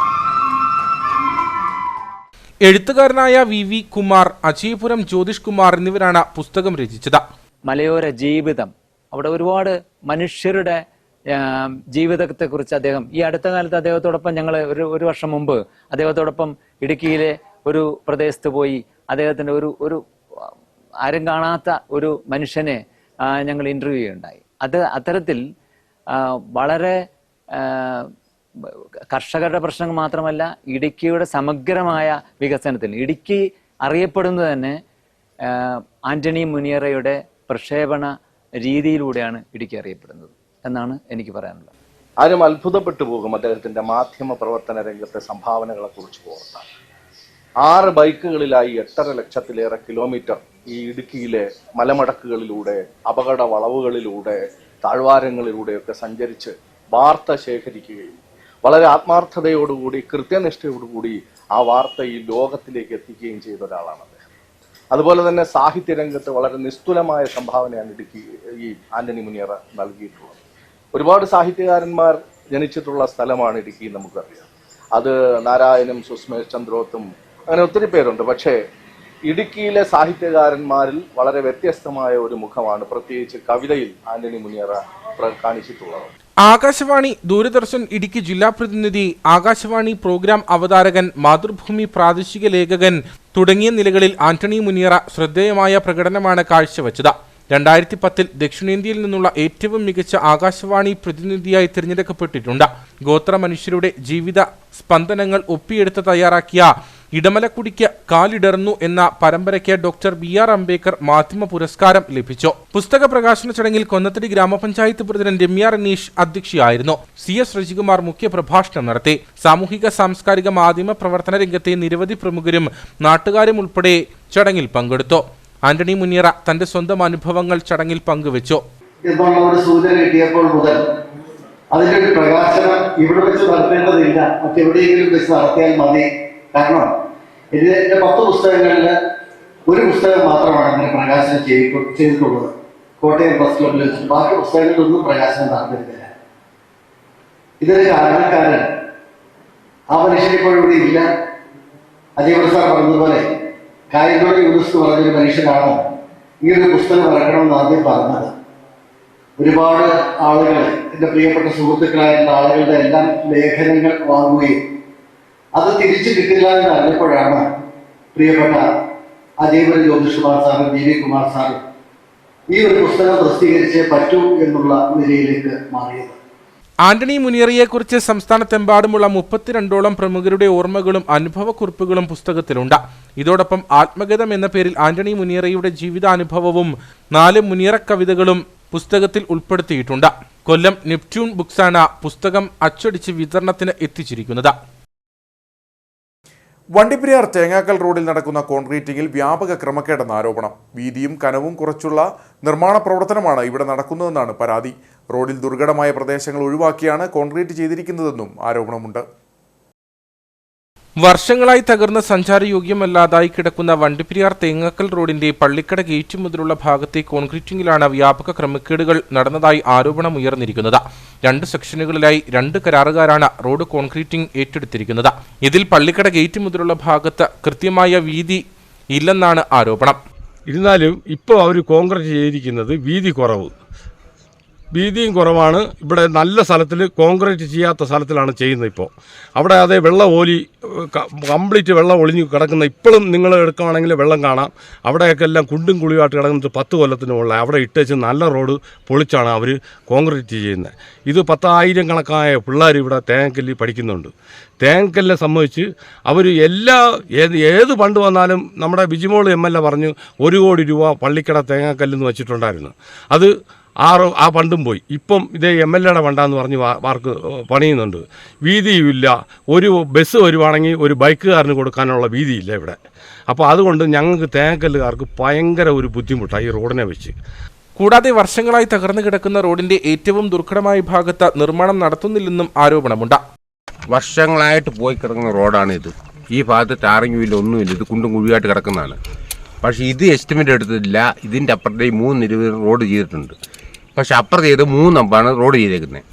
എഴുത്തുകാരനായ VV കുമാർ, അജയപുരം ജ്യോതിഷ് കുമാർ എന്നിവരാണ് പുസ്തകം രചിച്ചത്. മലയോര ജീവിതം, അവിടെ ഒരുപാട് മനുഷ്യരുടെ ജീവിതത്തെക്കുറിച്ച് അദ്ദേഹം ഈ അടുത്ത കാലത്ത് അദ്ദേഹത്തോടൊപ്പം ഞങ്ങൾ ഒരു വർഷം മുമ്പ് അദ്ദേഹത്തോടൊപ്പം ഇടുക്കിയിലെ ഒരു പ്രദേശത്ത് പോയി അദ്ദേഹത്തിന്റെ ഒരു ആരും കാണാത്ത ഒരു മനുഷ്യനെ ഞങ്ങൾ ഇന്റർവ്യൂ ചെയ്യുകയുണ്ടായി. അത്തരത്തിൽ വളരെ കർഷകരുടെ പ്രശ്നങ്ങൾ മാത്രമല്ല, ഇടുക്കിയുടെ സമഗ്രമായ വികസനത്തിൽ ഇടുക്കി അറിയപ്പെടുന്നത് തന്നെ ആന്റണി മുനിയറയുടെ പ്രക്ഷേപണ രീതിയിലൂടെയാണ് ഇടുക്കി അറിയപ്പെടുന്നത് എന്നാണ് എനിക്ക് പറയാനുള്ളത്. ആരും അത്ഭുതപ്പെട്ടു പോകും അദ്ദേഹത്തിന്റെ മാധ്യമ പ്രവർത്തന രംഗത്തെ സംഭാവനകളെ കുറിച്ച് ഓർത്താൽ. 6 ബൈക്കുകളിലായി 8.5 ലക്ഷത്തിലേറെ കിലോമീറ്റർ ഈ ഇടുക്കിയിലെ മലമടക്കുകളിലൂടെ, അപകട വളവുകളിലൂടെ, താഴ്വാരങ്ങളിലൂടെയൊക്കെ സഞ്ചരിച്ച് വാർത്ത ശേഖരിക്കുകയും വളരെ ആത്മാർത്ഥതയോടുകൂടി, കൃത്യനിഷ്ഠയോടുകൂടി ആ വാർത്ത ഈ ലോകത്തിലേക്ക് എത്തിക്കുകയും ചെയ്ത ഒരാളാണ് അദ്ദേഹം. അതുപോലെ തന്നെ സാഹിത്യരംഗത്ത് വളരെ നിസ്തുലമായ സംഭാവനയാണ് ഈ ആന്റണി മുനിയറ നൽകിയിട്ടുള്ളത്. ഒരുപാട് സാഹിത്യകാരന്മാർ ജനിച്ചിട്ടുള്ള സ്ഥലമാണ് ഇടുക്കി, നമുക്കറിയാം. അത് നാരായണനും സുസ്മേഷ് ചന്ദ്രോത്തും അങ്ങനെ ഒത്തിരി പേരുണ്ട്. പക്ഷേ ഇടുക്കിയിലെ സാഹിത്യകാരന്മാരിൽ വളരെ വ്യത്യസ്തമായ ഒരു മുഖമാണ് പ്രത്യേകിച്ച് കവിതയിൽ ആന്റണി മുനിയറ കാണിച്ചിട്ടുള്ളത്. ആകാശവാണി, ദൂരദർശൻ ഇടുക്കി ജില്ലാ പ്രതിനിധി, ആകാശവാണി പ്രോഗ്രാം അവതാരകൻ, മാതൃഭൂമി പ്രാദേശിക ലേഖകൻ തുടങ്ങിയ നിലകളിൽ ആന്റണി മുനിയറ ശ്രദ്ധേയമായ പ്രകടനമാണ് കാഴ്ചവെച്ചത്. 2010 ദക്ഷിണേന്ത്യയിൽ നിന്നുള്ള ഏറ്റവും മികച്ച ആകാശവാണി പ്രതിനിധിയായി തിരഞ്ഞെടുക്കപ്പെട്ടിട്ടുണ്ട്. ഗോത്ര മനുഷ്യരുടെ ജീവിത സ്പന്ദനങ്ങൾ ഒപ്പിയെടുത്ത് തയ്യാറാക്കിയ ഇടമലക്കുടിക്ക് കാലിടർന്നു എന്ന പരമ്പരയ്ക്ക് ഡോക്ടർ BR അംബേദ്കർ മാധ്യമ പുരസ്കാരം ലഭിച്ചു. പുസ്തക പ്രകാശന ചടങ്ങിൽ കൊന്നത്തടി ഗ്രാമപഞ്ചായത്ത് പ്രസിഡന്റ് രമ്യ റനീഷ് അധ്യക്ഷയായിരുന്നു. CS രജികുമാർ മുഖ്യ പ്രഭാഷണം നടത്തി. സാമൂഹിക സാംസ്കാരിക മാധ്യമ പ്രവർത്തന രംഗത്തെ നിരവധി പ്രമുഖരും നാട്ടുകാരും ഉൾപ്പെടെ ചടങ്ങിൽ പങ്കെടുത്തു. ആന്റണി മുനിയറ തന്റെ സ്വന്തം അനുഭവങ്ങൾ ചടങ്ങിൽ പങ്കുവച്ചു. എന്നുള്ള ഒരു സൂചന കിട്ടിയപ്പോൾ മുതൽ അതിന്റെ ഒരു പ്രകാശനം ഇവിടെ വെച്ച് നടത്തേണ്ടതില്ല, മറ്റെവിടെയെങ്കിലും വെച്ച് നടത്തിയാൽ മതി. കാരണം എന്റെ 10 പുസ്തകങ്ങളിൽ ഒരു പുസ്തകം മാത്രമാണ് അങ്ങനെ പ്രകാശനം ചെയ്തിട്ടുള്ളത്, കോട്ടയം പ്രസ് ക്ലബിൽ വെച്ച്. ബാക്കി പുസ്തകങ്ങളിലൊന്നും പ്രകാശനം നടന്നിരുന്നില്ല. ഇതിന് കാരണക്കാരൻ ആ മനുഷ്യനിപ്പോൾ ഇവിടെ ഇല്ല. അജയ് സാർ പറഞ്ഞതുപോലെ കായംകുളം യൂണിസ് പറഞ്ഞൊരു മനുഷ്യനാണ് ഇങ്ങനൊരു പുസ്തകം ഇറക്കണമെന്ന് ആദ്യം പറഞ്ഞത്. ഒരുപാട് ആളുകൾ, എൻ്റെ പ്രിയപ്പെട്ട സുഹൃത്തുക്കളായിട്ടുള്ള ആളുകളുടെ എല്ലാം ലേഖനങ്ങൾ വാങ്ങുകയും അത് തിരിച്ചു കിട്ടില്ല എന്ന് അറിഞ്ഞപ്പോഴാണ് പ്രിയപ്പെട്ട അജയ് ജ്യോതിഷ്കുമാർ സാറും DV കുമാർ സാറും ഈ ഒരു പുസ്തകം പ്രസിദ്ധീകരിച്ചേ പറ്റൂ എന്നുള്ള നിലയിലേക്ക് മാറിയത്. ആന്റണി മുനിയറയെക്കുറിച്ച് സംസ്ഥാനത്തെമ്പാടുമുള്ള 32ഓളം പ്രമുഖരുടെ ഓർമ്മകളും അനുഭവക്കുറിപ്പുകളും പുസ്തകത്തിലുണ്ട്. ഇതോടൊപ്പം ആത്മഗതം എന്ന പേരിൽ ആന്റണി മുനിയറയുടെ ജീവിതാനുഭവവും 4 മുനിയറ കവിതകളും പുസ്തകത്തിൽ ഉൾപ്പെടുത്തിയിട്ടുണ്ട്. കൊല്ലം നെപ്റ്റ്യൂൺ ബുക്സാണ് പുസ്തകം അച്ചടിച്ച് വിതരണത്തിന് എത്തിച്ചിരിക്കുന്നത്. വണ്ടിപ്പെരിയാർ തേങ്ങാക്കൽ റോഡിൽ നടക്കുന്ന കോൺക്രീറ്റിംഗിൽ വ്യാപക ക്രമക്കേടെന്ന ആരോപണം. വീതിയും കനവും കുറച്ചുള്ള നിർമ്മാണ പ്രവർത്തനമാണ് ഇവിടെ നടക്കുന്നതെന്നാണ് പരാതി. റോഡിൽ ദുർഘടമായ പ്രദേശങ്ങൾ ഒഴിവാക്കിയാണ് കോൺക്രീറ്റ് ചെയ്തിരിക്കുന്നതെന്നും ആരോപണമുണ്ട്. വർഷങ്ങളായി തകർന്ന് സഞ്ചാരയോഗ്യമല്ലാതായി കിടക്കുന്ന വണ്ടിപ്പെരിയാർ തേങ്ങാക്കൽ റോഡിന്റെ പള്ളിക്കട ഗേറ്റ് മുതലുള്ള ഭാഗത്തെ കോൺക്രീറ്റിംഗിലാണ് വ്യാപക ക്രമക്കേടുകൾ നടന്നതായി ആരോപണമുയർന്നിരിക്കുന്നത്. 2 സെക്ഷനുകളിലായി 2 കരാറുകാരാണ് റോഡ് കോൺക്രീറ്റിംഗ് ഏറ്റെടുത്തിരിക്കുന്നത്. ഇതിൽ പള്ളിക്കട ഗേറ്റ് മുതലുള്ള ഭാഗത്ത് കൃത്യമായ വീതി ഇല്ലെന്നാണ് ആരോപണം. ഇരുന്നാലും ഇപ്പോൾ അവർ കോൺക്രീറ്റ് ചെയ്തിരിക്കുന്നത് വീതിയും കുറവാണ്. ഇവിടെ നല്ല സ്ഥലത്തിൽ കോൺക്രീറ്റ് ചെയ്യാത്ത സ്ഥലത്തിലാണ് ചെയ്യുന്നത്. ഇപ്പോൾ അവിടെ അതേ വെള്ളം കംപ്ലീറ്റ് വെള്ളം ഒളിഞ്ഞു കിടക്കുന്ന, ഇപ്പോഴും നിങ്ങൾ എടുക്കുകയാണെങ്കിൽ വെള്ളം കാണാം. അവിടെയൊക്കെ എല്ലാം കുണ്ടും കുഴിയായിട്ട് കിടക്കുന്നത് 10 കൊല്ലത്തിന് മുകളിൽ അവിടെ ഇട്ടേച്ച് നല്ല റോഡ് പൊളിച്ചാണ് അവർ കോൺക്രീറ്റ് ചെയ്യുന്നത്. ഇത് 10,000 കണക്കായ പിള്ളേർ ഇവിടെ തേങ്ങക്കല്ലിൽ പഠിക്കുന്നുണ്ട്. തേങ്ങക്കല്ലിനെ സംബന്ധിച്ച് അവർ ഏത് ഫണ്ട് വന്നാലും നമ്മുടെ ബിജിമോൾ MLA പറഞ്ഞു 1 കോടി രൂപ പള്ളിക്കട തേങ്ങാക്കല്ലെന്ന് വെച്ചിട്ടുണ്ടായിരുന്നു. അത് ആ ഫണ്ടും പോയി. ഇപ്പം ഇതേ MLAയുടെ ഫണ്ടാന്ന് പറഞ്ഞ് വാർക്ക് പണിയുന്നുണ്ട്. വീതിയുമില്ല. ഒരു ബസ് വരുവാണെങ്കിൽ ഒരു ബൈക്കുകാരന് കൊടുക്കാനുള്ള വീതിയില്ല ഇവിടെ. അപ്പോൾ അതുകൊണ്ട് ഞങ്ങൾക്ക് തേങ്ങക്കല്ലുകാർക്ക് ഭയങ്കര ഒരു ബുദ്ധിമുട്ടാണ് ഈ റോഡിനെ വെച്ച്. കൂടാതെ വർഷങ്ങളായി തകർന്നു കിടക്കുന്ന റോഡിന്റെ ഏറ്റവും ദുർഘടമായ ഭാഗത്ത് നിർമ്മാണം നടത്തുന്നില്ലെന്നും ആരോപണമുണ്ട്. വർഷങ്ങളായിട്ട് പോയി കിടക്കുന്ന റോഡാണിത്. ഈ ഭാഗത്ത് ടാറിംഗ് വീല് ഒന്നുമില്ല, ഇത് കുണ്ടും കുഴിയായിട്ട് കിടക്കുന്നതാണ്. പക്ഷേ ഇത് എസ്റ്റിമേറ്റ് എടുത്തിട്ടില്ല. ഇതിൻ്റെ അപ്പുറത്തെ 320 റോഡ് ചെയ്തിട്ടുണ്ട്. പക്ഷെ അപ്പുറത്ത് ചെയ്ത് 3 അമ്പാണ് റോഡ് ചെയ്തേക്കുന്നത്.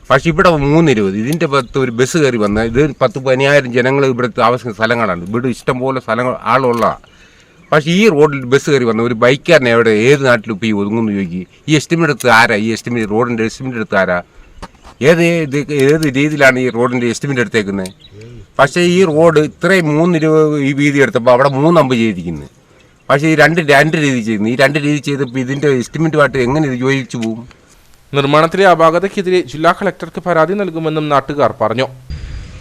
പക്ഷേ ഇവിടെ 320, ഇതിൻ്റെ പുറത്ത് ഒരു ബസ് കയറി വന്നാൽ ഇത് 10,000-15,000 ജനങ്ങൾ ഇവിടുത്തെ ആവശ്യമുള്ള സ്ഥലങ്ങളാണ്. ഇവിടെ ഇഷ്ടംപോലെ സ്ഥലങ്ങൾ ആളുള്ളതാണ്. പക്ഷേ ഈ റോഡിൽ ബസ് കയറി വന്ന ഒരു ബൈക്കാരനെ എവിടെ ഏത് നാട്ടിലും ഇപ്പോൾ ഈ ഒതുങ്ങുന്നു ചോദിക്കും. ഈ എസ്റ്റിമേറ്റ് എടുത്ത് ആരാ? ഈ എസ്റ്റിമേറ്റ് റോഡിൻ്റെ എസ്റ്റിമേറ്റ് എടുത്ത് ആരാ? ഏത് രീതിയിലാണ് ഈ റോഡിൻ്റെ എസ്റ്റിമേറ്റ് എടുത്തേക്കുന്നത്? പക്ഷേ ഈ റോഡ് ഇത്രയും 320 ഈ വീതി എടുത്തപ്പോൾ അവിടെ 3 അമ്പ് ചെയ്തിരിക്കുന്നത്. പക്ഷേ ഈ രണ്ട് രീതി ചെയ്യുന്നു. ഈ 2 രീതി ചെയ്തപ്പോൾ ഇതിൻ്റെ എസ്റ്റിമേറ്റുമായിട്ട് എങ്ങനെ ഇത് യോജിച്ചു പോകും? നിർമ്മാണത്തിലെ അപാകതയ്ക്കെതിരെ ജില്ലാ കളക്ടർക്ക് പരാതി നൽകുമെന്നും നാട്ടുകാർ പറഞ്ഞു.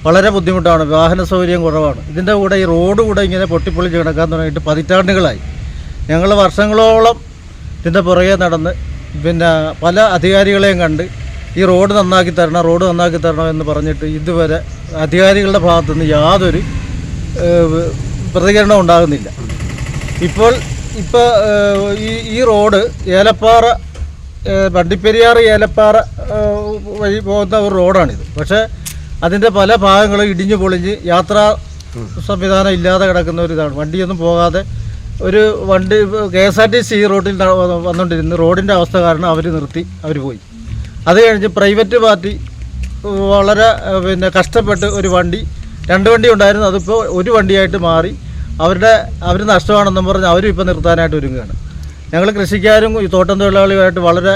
വളരെ ബുദ്ധിമുട്ടാണ്, വാഹന സൗകര്യം കുറവാണ്. ഇതിൻ്റെ കൂടെ ഈ റോഡ് കൂടെ ഇങ്ങനെ പൊട്ടിപ്പൊളിച്ച് കിടക്കാൻ തുടങ്ങിയിട്ട് പതിറ്റാണ്ടുകളായി. ഞങ്ങൾ വർഷങ്ങളോളം ഇതിൻ്റെ പുറകെ നടന്ന് പല അധികാരികളെയും കണ്ട് ഈ റോഡ് നന്നാക്കി തരണം എന്ന് പറഞ്ഞിട്ട് ഇതുവരെ അധികാരികളുടെ ഭാഗത്തുനിന്ന് യാതൊരു പ്രതികരണം ഉണ്ടാകുന്നില്ല. ഇപ്പോൾ ഈ റോഡ് ഏലപ്പാറ വണ്ടിപ്പെരിയാർ ഏലപ്പാറ വഴി പോകുന്ന ഒരു റോഡാണിത്. പക്ഷേ അതിൻ്റെ പല ഭാഗങ്ങളും ഇടിഞ്ഞു പൊളിഞ്ഞ് യാത്രാ സംവിധാനം ഇല്ലാതെ കിടക്കുന്ന ഒരു ഇതാണ്. വണ്ടിയൊന്നും പോകാതെ ഒരു വണ്ടി KSRTC ഈ റോഡിൽ വന്നുകൊണ്ടിരുന്നു. റോഡിൻ്റെ അവസ്ഥ കാരണം അവർ പോയി. അത് കഴിഞ്ഞ് പ്രൈവറ്റ് പാർട്ടി വളരെ കഷ്ടപ്പെട്ട് ഒരു വണ്ടി 2 വണ്ടി ഉണ്ടായിരുന്നു, അതിപ്പോൾ ഒരു വണ്ടിയായിട്ട് മാറി. അവർ നഷ്ടമാണെന്നും പറഞ്ഞ് അവരും ഇപ്പോൾ നിർത്താനായിട്ട് ഒരുങ്ങുകയാണ്. ഞങ്ങൾ കൃഷിക്കാരും ഈ തോട്ടം തൊഴിലാളികളുമായിട്ട് വളരെ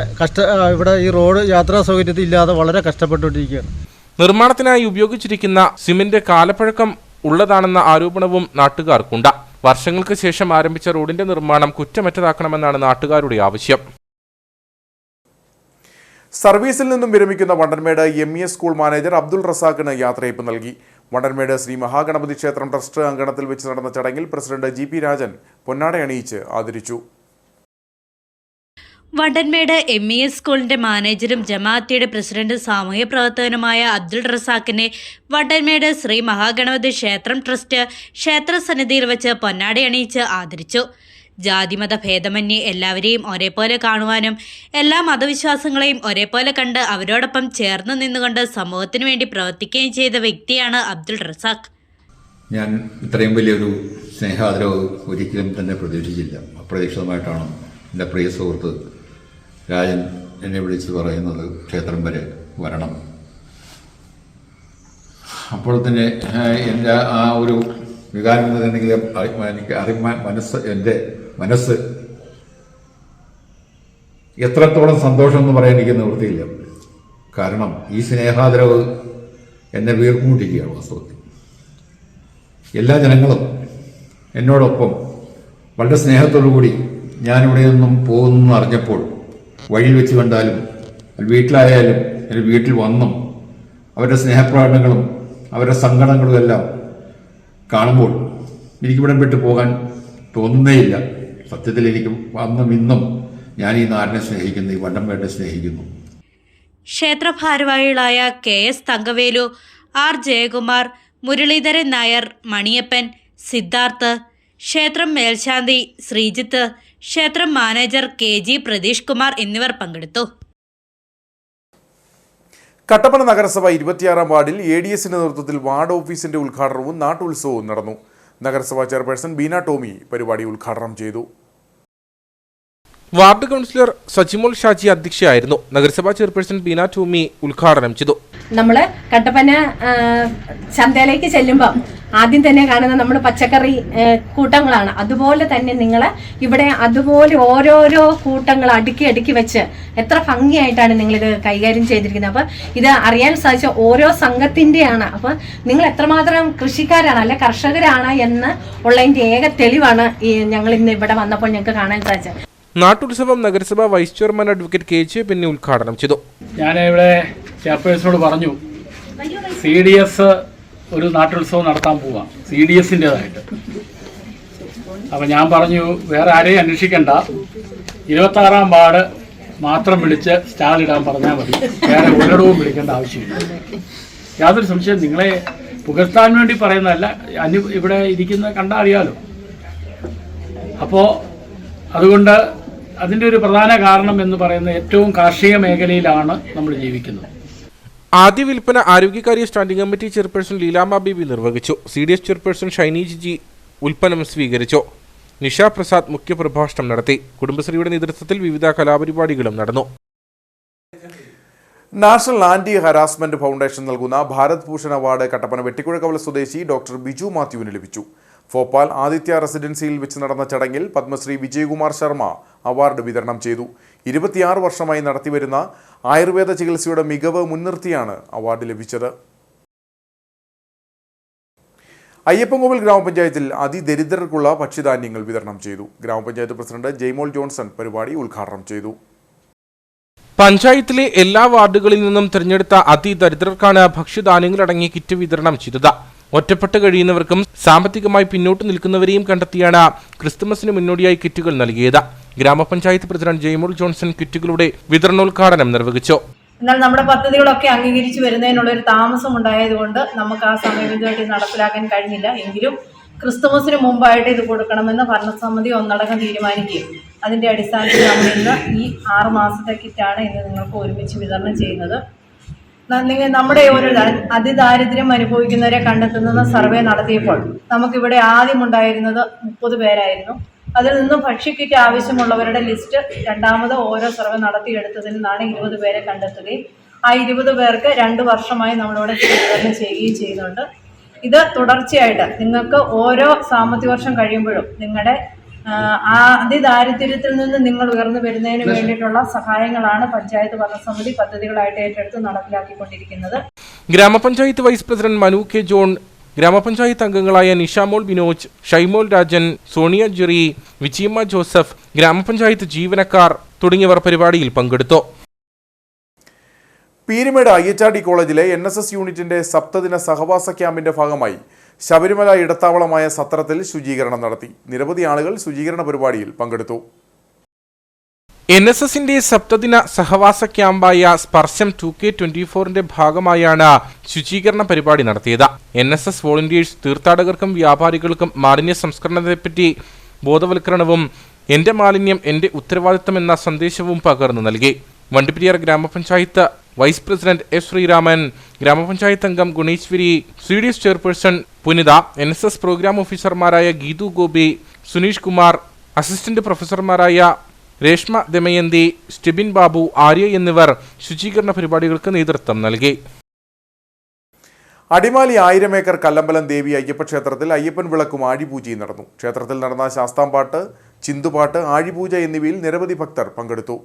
ഇവിടെ ഈ റോഡ് യാത്രാ സൗകര്യത്തിൽ ഇല്ലാതെ വളരെ കഷ്ടപ്പെട്ടുകൊണ്ടിരിക്കുകയാണ്. നിർമ്മാണത്തിനായി ഉപയോഗിച്ചിരിക്കുന്ന സിമന്റ് കാലപ്പഴക്കം ഉള്ളതാണെന്ന ആരോപണവും നാട്ടുകാർക്കുണ്ട്. വർഷങ്ങൾക്ക് ശേഷം ആരംഭിച്ച റോഡിന്റെ നിർമ്മാണം കുറ്റമറ്റതാക്കണമെന്നാണ് നാട്ടുകാരുടെ ആവശ്യം. സർവീസിൽ നിന്നും വിരമിക്കുന്ന Vandanmedu MES school manager Abdul റസാഖിന് യാത്രയയപ്പ് നൽകി. വണ്ടൻമേട് ശ്രീ മഹാഗണപതി ക്ഷേത്രം ട്രസ്റ്റ് അങ്കണത്തിൽ വെച്ച് നടന്ന ചടങ്ങിൽ പ്രസിഡന്റ് GP രാജൻ പൊന്നാട അണിയിച്ച് ആദരിച്ചു. വണ്ടൻമേട് MES സ്കൂളിന്റെ മാനേജരും ജമാഅത്തിയുടെ പ്രസിഡന്റ് സാമൂഹ്യ പ്രവർത്തകനുമായ അബ്ദുൾ റസാഖിനെ വണ്ടൻമേട് ശ്രീ മഹാഗണപതി ക്ഷേത്രം ട്രസ്റ്റ് ക്ഷേത്ര സന്നിധിയിൽ വെച്ച് പൊന്നാട അണിയിച്ച് ആദരിച്ചു. ജാതിമത ഭേദമന്യേ എല്ലാവരെയും ഒരേപോലെ കാണുവാനും എല്ലാ മതവിശ്വാസങ്ങളെയും ഒരേപോലെ കണ്ട് അവരോടൊപ്പം ചേർന്ന് നിന്നുകൊണ്ട് സമൂഹത്തിനു വേണ്ടി പ്രവർത്തിക്കുകയും ചെയ്ത വ്യക്തിയാണ് അബ്ദുൾ റസാഖ്. ഞാൻ ഇത്രയും വലിയൊരു സ്നേഹാദരവ് ഒരിക്കലും തന്നെ പ്രതീക്ഷിച്ചില്ല. അപ്രതീക്ഷിതമായിട്ടാണ് എൻ്റെ പ്രിയ സുഹൃത്ത് രാജൻ എന്നെ വിളിച്ച് പറയുന്നത് ക്ഷേത്രം വരെ വരണം. അപ്പോൾ തന്നെ എൻ്റെ ആ ഒരു വികാരം എന്നുണ്ടെങ്കിലും എനിക്ക് എൻ്റെ മനസ്സ് എത്രത്തോളം സന്തോഷം എന്ന് പറയാൻ എനിക്ക് നിവൃത്തിയില്ല. കാരണം ഈ സ്നേഹാദരവ് എന്നെ വീർപ്പുമുട്ടിക്കുകയാണ്. വാസ്തവത്തിൽ എല്ലാ ജനങ്ങളും എന്നോടൊപ്പം വളരെ സ്നേഹത്തോടുകൂടി ഞാനിവിടെ നിന്നും പോകുന്നു അറിഞ്ഞപ്പോൾ വഴിയിൽ വെച്ച് കണ്ടാലും വീട്ടിലായാലും എൻ്റെ വീട്ടിൽ വന്നും അവരുടെ സ്നേഹപ്രകടനങ്ങളും അവരുടെ സങ്കടങ്ങളും എല്ലാം കാണുമ്പോൾ എനിക്കിവിടം വിട്ട് പോകാൻ തോന്നുന്നേയില്ല. സത്യത്തിൽ എനിക്ക് അന്നും ഇന്നും ഞാൻ ഈ നാടിനെ സ്നേഹിക്കുന്നു, ഈ വണ്ടംപേട്ടെ സ്നേഹിക്കുന്നു. ക്ഷേത്ര ഭാരവാഹികളായ KS തങ്കവേലു, R ജയകുമാർ, മുരളീധരൻ നായർ, മണിയപ്പൻ, സിദ്ധാർത്ഥ്, ക്ഷേത്രം മേൽശാന്തി ശ്രീജിത്ത്, ക്ഷേത്രം മാനേജർ KG പ്രതീഷ് കുമാർ എന്നിവർ പങ്കെടുത്തു. കട്ടപ്പന നഗരസഭ 26-ാം വാർഡിൽ ADSന്റെ നേതൃത്വത്തിൽ വാർഡ് ഓഫീസിന്റെ ഉദ്ഘാടനവും നാട്ടുത്സവവും നടന്നു. നഗരസഭാ ചെയർപേഴ്സൺ ബീന ടോമി പരിപാടി ഉദ്ഘാടനം ചെയ്തു. വാർഡ് കൗൺസിലർ സജിമോൾ ഷാജി അധ്യക്ഷയായിരുന്നു. നഗരസഭാ ചെയർപേഴ്സൺ ബീന ടോമി ഉദ്ഘാടനം ചെയ്തു. നമ്മൾ കട്ടപ്പന ചന്തയിലേക്ക് ചെല്ലുമ്പോൾ ആദ്യം തന്നെ കാണുന്ന നമ്മൾ പച്ചക്കറി കൂട്ടങ്ങളാണ്. അതുപോലെ തന്നെ നിങ്ങൾ ഇവിടെ അതുപോലെ ഓരോരോ കൂട്ടങ്ങൾ അടുക്കി അടുക്കി വെച്ച് എത്ര ഭംഗിയായിട്ടാണ് നിങ്ങളിത് കൈകാര്യം ചെയ്തിരിക്കുന്നത്. അപ്പോൾ ഇത് അറിയാൻ സാധിച്ച ഓരോ സംഘത്തിൻ്റെയാണ്. അപ്പോൾ നിങ്ങൾ എത്രമാത്രം കൃഷിക്കാരാണ് അല്ലെ കർഷകരാണ് എന്ന് ഉള്ളതിൻ്റെ ഏക തെളിവാണ് ഈ ഞങ്ങൾ ഇന്ന് ഇവിടെ വന്നപ്പോൾ ഞങ്ങൾക്ക് കാണാൻ സാധിച്ചത്. നാട്ടുത്സവം നഗരസഭ vice chairman advocate KJ Penny ഉദ്ഘാടനം ചെയ്തു. ഞാൻ ഇവിടെ ചെയർപേഴ്സണോട് പറഞ്ഞു CDS ഒരു നാട്ടുത്സവം നടത്താൻ പോവാം, CDSൻ്റെതായിട്ട്. അപ്പം ഞാൻ പറഞ്ഞു വേറെ ആരെയും അന്വേഷിക്കേണ്ട, 26-ാം വാർഡ് മാത്രം വിളിച്ച് സ്റ്റാൾ ഇടാൻ പറഞ്ഞാൽ മതി, വേറെ ഒരിടവും വിളിക്കേണ്ട ആവശ്യമില്ല. യാതൊരു സംശയം, നിങ്ങളെ പുകഴ്ത്താൻ വേണ്ടി പറയുന്നതല്ല, ഇവിടെ ഇരിക്കുന്ന കണ്ടാൽ അറിയാലോ. അപ്പോൾ അതുകൊണ്ട് അതിൻ്റെ ഒരു പ്രധാന കാരണം എന്ന് പറയുന്നത് ഏറ്റവും കാർഷിക മേഖലയിലാണ് നമ്മൾ ജീവിക്കുന്നത്. ആദ്യ വിൽപ്പന ആരോഗ്യകാര്യ സ്റ്റാൻഡിംഗ് കമ്മിറ്റി ചെയർപേഴ്സൺ ലീലാമ ബീബി നിർവഹിച്ചു. CDS ചെയർപേഴ്സൺ ഷൈനി ജിജി ഉൽപ്പന്നം സ്വീകരിച്ചു. നിഷ പ്രസാദ് മുഖ്യപ്രഭാഷണം നടത്തി. കുടുംബശ്രീയുടെ നേതൃത്വത്തിൽ വിവിധ കലാപരിപാടികളും നടന്നു. നാഷണൽ ആന്റി ഹരാസ്മെന്റ് ഫൗണ്ടേഷൻ നൽകുന്ന ഭാരത് ഭൂഷൺ അവാർഡ് കട്ടപ്പന വെട്ടിക്കുഴക്കവല സ്വദേശി ഡോക്ടർ ബിജു മാത്യുവിന് ലഭിച്ചു. ഭോപ്പാൽ ആദിത്യ റെസിഡൻസിയിൽ വെച്ച് നടന്ന ചടങ്ങിൽ പത്മശ്രീ വിജയകുമാർ ശർമ്മ അവാർഡ് വിതരണം ചെയ്തു. 26 വർഷമായി നടത്തിവരുന്ന ആയുർവേദ ചികിത്സയുടെ മികവ് മുൻനിർത്തിയാണ് അവാർഡ് ലഭിച്ചത്. അയ്യപ്പൻകോവിൽ ഗ്രാമപഞ്ചായത്തിൽ അതിദരിദ്രർക്കുള്ള ഭക്ഷ്യധാന്യങ്ങൾ വിതരണം ചെയ്തു. ഗ്രാമപഞ്ചായത്ത് പ്രസിഡന്റ് ജയ്മോൾ ജോൺസൺ പരിപാടി ഉദ്ഘാടനം ചെയ്തു. പഞ്ചായത്തിലെ എല്ലാ വാർഡുകളിൽ നിന്നും തിരഞ്ഞെടുത്ത അതിദരിദ്രർക്കാണ് ഭക്ഷ്യധാന്യങ്ങളടങ്ങിയ കിറ്റ് വിതരണം ചെയ്തത്. ഒറ്റപ്പെട്ട് കഴിയുന്നവർക്കും സാമ്പത്തികമായി പിന്നോട്ട് നിൽക്കുന്നവരെയും കണ്ടെത്തിയാണ് ക്രിസ്തുമസിന് മുന്നോടിയായി കിറ്റുകൾ നൽകിയത്. ഗ്രാമപഞ്ചായത്ത് പ്രസിഡന്റ് ജയ്മോൾ ജോൺസൺ കിറ്റുകളുടെ വിതരണോദ്ഘാടനം നിർവഹിച്ചു. എന്നാൽ നമ്മുടെ പദ്ധതികളൊക്കെ അംഗീകരിച്ചു വരുന്നതിനുള്ള ഒരു താമസം ഉണ്ടായതുകൊണ്ട് നമുക്ക് ആ സമയബന്ധിതമായിട്ട് നടപ്പിലാക്കാൻ കഴിഞ്ഞില്ല. എങ്കിലും ക്രിസ്തുമസിന് മുമ്പായിട്ട് ഇത് കൊടുക്കണമെന്ന് ഭരണസമിതി ഒന്നടങ്കം തീരുമാനിക്കുകയും അതിൻ്റെ അടിസ്ഥാനത്തിൽ നമ്മൾ ഇന്ന് ഈ 6 മാസത്തെ കിറ്റാണ് ഇന്ന് നിങ്ങൾക്ക് ഒരുമിച്ച് വിതരണം ചെയ്യുന്നത്. നമ്മുടെ ഒരു അതിദാരിദ്ര്യം അനുഭവിക്കുന്നവരെ കണ്ടെത്തുന്ന സർവേ നടത്തിയപ്പോൾ നമുക്കിവിടെ ആദ്യം ഉണ്ടായിരുന്നത് 30 പേരായിരുന്നു. അതിൽ നിന്നും ഭക്ഷ്യക്കിറ്റ് ആവശ്യമുള്ളവരുടെ ലിസ്റ്റ് രണ്ടാമത് ഓരോ സർവേ നടത്തിയെടുത്തതിൽ നിന്നാണ് 20 പേരെ കണ്ടെത്തുകയും ആ 20 പേർക്ക് 2 വർഷമായി നമ്മളിവിടെ വിതരണം ചെയ്യുകയും ചെയ്യുന്നുണ്ട്. ഇത് തുടർച്ചയായിട്ട് നിങ്ങൾക്ക് ഓരോ സാമ്പത്തിക വർഷം കഴിയുമ്പോഴും നിങ്ങളുടെ ആ അതിദാരിദ്ര്യത്തിൽ നിന്ന് നിങ്ങൾ ഉയർന്നു വരുന്നതിന് വേണ്ടിയിട്ടുള്ള സഹായങ്ങളാണ് പഞ്ചായത്ത് ഭരണസമിതി പദ്ധതികളായിട്ട് ഏറ്റെടുത്ത് നടപ്പിലാക്കിക്കൊണ്ടിരിക്കുന്നത്. ഗ്രാമപഞ്ചായത്ത് വൈസ് പ്രസിഡന്റ് മനു കെ ജോൺ, ഗ്രാമപഞ്ചായത്ത് അംഗങ്ങളായ നിഷാമോൾ ബിനോജ്, ഷൈമോൾ രാജൻ, സോണിയ ജെറി, വിജിയമ്മ ജോസഫ്, ഗ്രാമപഞ്ചായത്ത് ജീവനക്കാർ തുടങ്ങിയവർ പരിപാടിയിൽ പങ്കെടുത്തു. പീരുമേട് IHRD കോളേജിലെ NSS യൂണിറ്റിന്റെ സപ്തദിന സഹവാസ ക്യാമ്പിന്റെ ഭാഗമായി ശബരിമല ഇടത്താവളമായ സത്രത്തിൽ ശുചീകരണം നടത്തി. നിരവധി ആളുകൾ ശുചീകരണ പരിപാടിയിൽ പങ്കെടുത്തു. NSSന്റെ സപ്തദിന സഹവാസ ക്യാമ്പായ സ്പർശം 2K24ന്റെ ഭാഗമായാണ് ശുചീകരണ പരിപാടി നടത്തിയത്. NSS വോളണ്ടിയേഴ്സ് തീർത്ഥാടകർക്കും വ്യാപാരികൾക്കും മാലിന്യ സംസ്കരണത്തെപ്പറ്റി ബോധവൽക്കരണവും എന്റെ മാലിന്യം എന്റെ ഉത്തരവാദിത്തം എന്ന സന്ദേശവും പകർന്നു നൽകി. വണ്ടിപ്പെരിയാർ ഗ്രാമപഞ്ചായത്ത് vice president S Sreeraman, grama panchayat അംഗം Guneswari, CDS chairperson Punitha, NSS programme ഓഫീസർമാരായ ഗീതു ഗോപി, സുനീഷ് കുമാർ, അസിസ്റ്റന്റ് പ്രൊഫസർമാരായ രേഷ്മ ദമയന്തി, സ്റ്റെബിൻ ബാബു, ആര്യ എന്നിവർ ശുചീകരണ പരിപാടികൾക്ക് നേതൃത്വം നൽകി. അടിമാലി 1000 ഏക്കർ കല്ലമ്പലം ദേവി അയ്യപ്പ ക്ഷേത്രത്തിൽ അയ്യപ്പൻ വിളക്കും ആഴിപൂജയും നടന്നു. ക്ഷേത്രത്തിൽ നടന്ന ശാസ്താംപാട്ട്, ചിന്തുപാട്ട്, ആഴിപൂജ എന്നിവയിൽ നിരവധി ഭക്തർ പങ്കെടുത്തു.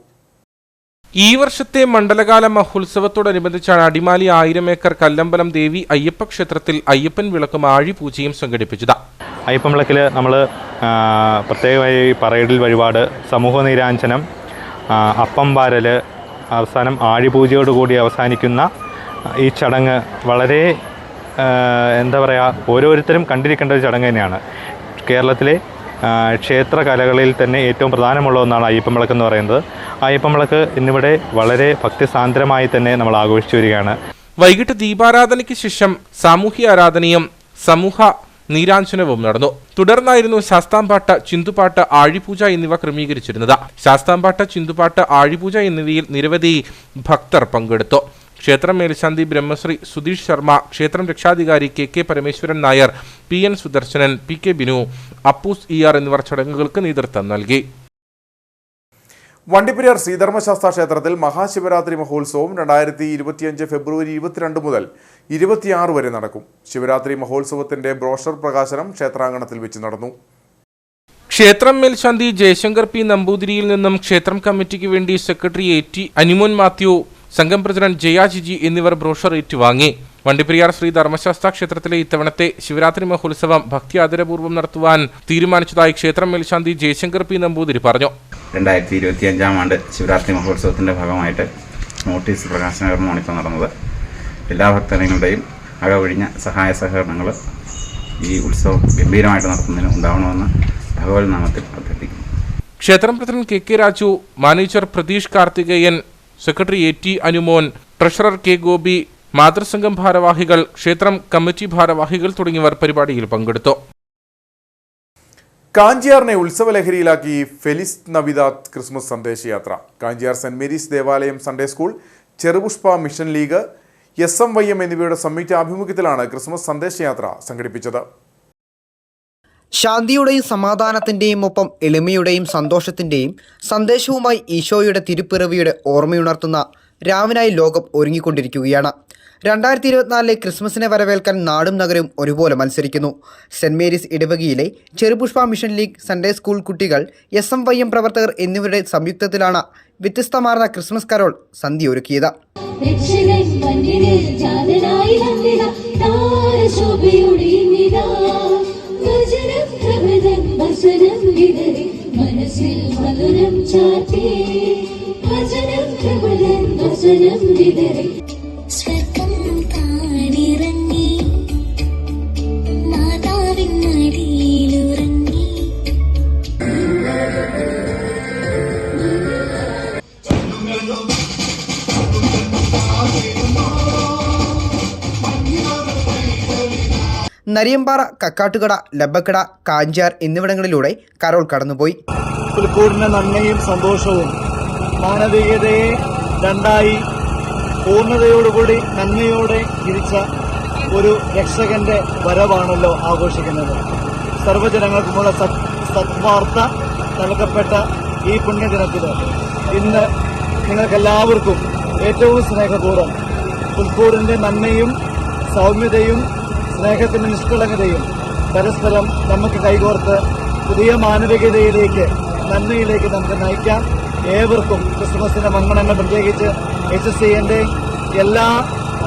ഈ വർഷത്തെ മണ്ഡലകാല മഹോത്സവത്തോടനുബന്ധിച്ചാണ് അടിമാലി 1000 ഏക്കർ കല്ലമ്പലം ദേവി അയ്യപ്പ ക്ഷേത്രത്തിൽ അയ്യപ്പൻ വിളക്കും ആഴിപൂജയും സംഘടിപ്പിച്ചത്. അയ്യപ്പൻ വിളക്കിൽ നമ്മൾ പ്രത്യേകമായി പറയിടൽ വഴിപാട്, സമൂഹ നീരാഞ്ജനം, അപ്പം പാരൽ, അവസാനം ആഴിപൂജയോടുകൂടി അവസാനിക്കുന്ന ഈ ചടങ്ങ് വളരെ എന്താ പറയുക, ഓരോരുത്തരും കണ്ടിരിക്കേണ്ട ഒരു ചടങ്ങ് തന്നെയാണ്. കേരളത്തിലെ ക്ഷേത്ര കലകളിൽ തന്നെ ഏറ്റവും പ്രധാനമുള്ള ഒന്നാണ് അയ്യപ്പൻ വിളക്ക് എന്ന് പറയുന്നത്. അയ്യപ്പൻ വിളക്ക് ഇന്നിവിടെ വളരെ ഭക്തിസാന്ദ്രമായി തന്നെ നമ്മൾ ആഘോഷിച്ചു വരികയാണ്. വൈകിട്ട് ദീപാരാധനയ്ക്ക് ശേഷം സാമൂഹ്യ ആരാധനയും സമൂഹ നീരാഞ്ജനവും നടന്നു. തുടർന്നായിരുന്നു ശാസ്താംപാട്ട്, ചിന്തുപാട്ട്, ആഴിപൂജ എന്നിവ ക്രമീകരിച്ചിരുന്നത്. ശാസ്താംപാട്ട്, ചിന്തുപാട്ട്, ആഴിപൂജ എന്നിവയിൽ നിരവധി ഭക്തർ പങ്കെടുത്തു. ക്ഷേത്രം മേൽശാന്തി ബ്രഹ്മശ്രീ സുധീഷ് ശർമ്മ, ക്ഷേത്രം രക്ഷാധികാരി KK Parameswaran Nair, PN Sudarsanan, PK Binu, Appus ER എന്നിവർ ചടങ്ങുകൾക്ക് നേതൃത്വം നൽകി. വണ്ടിപ്പെരിയാർ ശ്രീധർമ്മശാസ്ത്ര ക്ഷേത്രത്തിൽ മഹാശിവരാത്രി മഹോത്സവം 2025 ഫെബ്രുവരി 22 മുതൽ 26 വരെ നടക്കും. ശിവരാത്രി മഹോത്സവത്തിന്റെ ബ്രോഷർ പ്രകാശനം ക്ഷേത്രാങ്കണത്തിൽ വെച്ച് നടന്നു. ക്ഷേത്രം മേൽശാന്തി ജയശങ്കർ P നമ്പൂതിരിയിൽ നിന്നും ക്ഷേത്രം കമ്മിറ്റിക്ക് വേണ്ടി സെക്രട്ടറി AT അനിമോൻ മാത്യു, സംഘം പ്രസിഡന്റ് ജയ ജിജി എന്നിവർ ബ്രോഷർ ഏറ്റുവാങ്ങി. വണ്ടിപ്പെരിയാർ ശ്രീ ധർമ്മശാസ്ത്ര ക്ഷേത്രത്തിലെ ഇത്തവണത്തെ ശിവരാത്രി മഹോത്സവം ഭക്തി ആദരപൂർവ്വം നടത്തുവാൻ തീരുമാനിച്ചതായി ക്ഷേത്രം മേൽശാന്തി ജയശങ്കർ P നമ്പൂതിരി പറഞ്ഞു. 2025 ആണ്ട് ശിവരാത്രി മഹോത്സവത്തിന്റെ ഭാഗമായിട്ട് നോട്ടീസ് പ്രകാശനകരണമാണ് ഇപ്പോൾ നടന്നത്. എല്ലാ ഭക്തജനങ്ങളുടെയും അകവഴിഞ്ഞ സഹായ സഹകരണങ്ങൾ ഈ ഉത്സവം ഗംഭീരമായിട്ട് നടത്തുന്നതിന് ഉണ്ടാവണമെന്ന് ഭഗവത് നാമത്തിൽ അഭ്യർത്ഥിക്കുന്നു. ക്ഷേത്രം president KK Raju, manager Pratheesh Karthikeyan, secretary AT Anumon, treasurer K Gopi, മാതൃസംഘം ഭാരവാഹികൾ, ക്ഷേത്രം കമ്മിറ്റി ഭാരവാഹികൾ തുടങ്ങിയവർ പരിപാടിയിൽ പങ്കെടുത്തു. കാഞ്ചിയാറിനെ ഉത്സവലഹരിയിലാക്കി ഫെലിസ് നവിദാത്ത് ക്രിസ്മസ് സന്ദേശയാത്ര. കാഞ്ചിയാർ സെന്റ് മേരീസ് ദേവാലയം സൺഡേ സ്കൂൾ, ചെറുപുഷ്പ മിഷൻ ലീഗ്, SMYM എന്നിവയുടെ സംയുക്ത ആഭിമുഖ്യത്തിലാണ് ക്രിസ്മസ് സന്ദേശയാത്ര സംഘടിപ്പിച്ചത്. ശാന്തിയുടെയും സമാധാനത്തിന്റെയും ഒപ്പം എളിമയുടെയും സന്തോഷത്തിന്റെയും സന്ദേശവുമായി ഈശോയുടെ തിരുപ്പിറവിയുടെ ഓർമ്മയുണർത്തുന്ന രാവിനായി ലോകം ഒരുങ്ങിക്കൊണ്ടിരിക്കുകയാണ്. 2024 ക്രിസ്മസിനെ വരവേൽക്കാൻ നാടും നഗരവും ഒരുപോലെ മത്സരിക്കുന്നു. സെന്റ് മേരീസ് ഇടവകയിലെ Cherupushpa mission league, Sunday school കുട്ടികൾ, SMYM പ്രവർത്തകർ എന്നിവരുടെ സംയുക്തത്തിലാണ് വ്യത്യസ്തമാർന്ന ക്രിസ്മസ് കരോൾ സന്ധ്യ ഒരുക്കിയത്. നരിയമ്പാറ, കക്കാട്ടുകട, ലബ്ബക്കട, കാഞ്ചാർ എന്നിവിടങ്ങളിലൂടെ കരോൾ കടന്നുപോയി. പുൽക്കൂടിന്റെ നന്മയും സന്തോഷവും മാനവികതയെ രണ്ടായി പൂർണ്ണതയോടുകൂടി നന്മയോടെ തിരിച്ച ഒരു രക്ഷകന്റെ വരവാണല്ലോ ആഘോഷിക്കുന്നത്. സർവ്വജനങ്ങൾക്കുമുള്ള സത്വാർത്ത നൽകപ്പെട്ട ഈ പുണ്യദിനത്തിൽ ഇന്ന് നിങ്ങൾക്കെല്ലാവർക്കും ഏറ്റവും സ്നേഹപൂർവ്വം പുൽക്കൂടിന്റെ നന്മയും സൗമ്യതയും സ്നേഹത്തിന്റെ നിഷ്കളങ്കതയും പരസ്പരം നമുക്ക് കൈകോർത്ത് പുതിയ മാനവികതയിലേക്ക്, നന്മയിലേക്ക് നമുക്ക് നയിക്കാം. ഏവർക്കും ക്രിസ്മസിന്റെ മംഗളങ്ങൾ, പ്രത്യേകിച്ച് HSCന്റെ എല്ലാ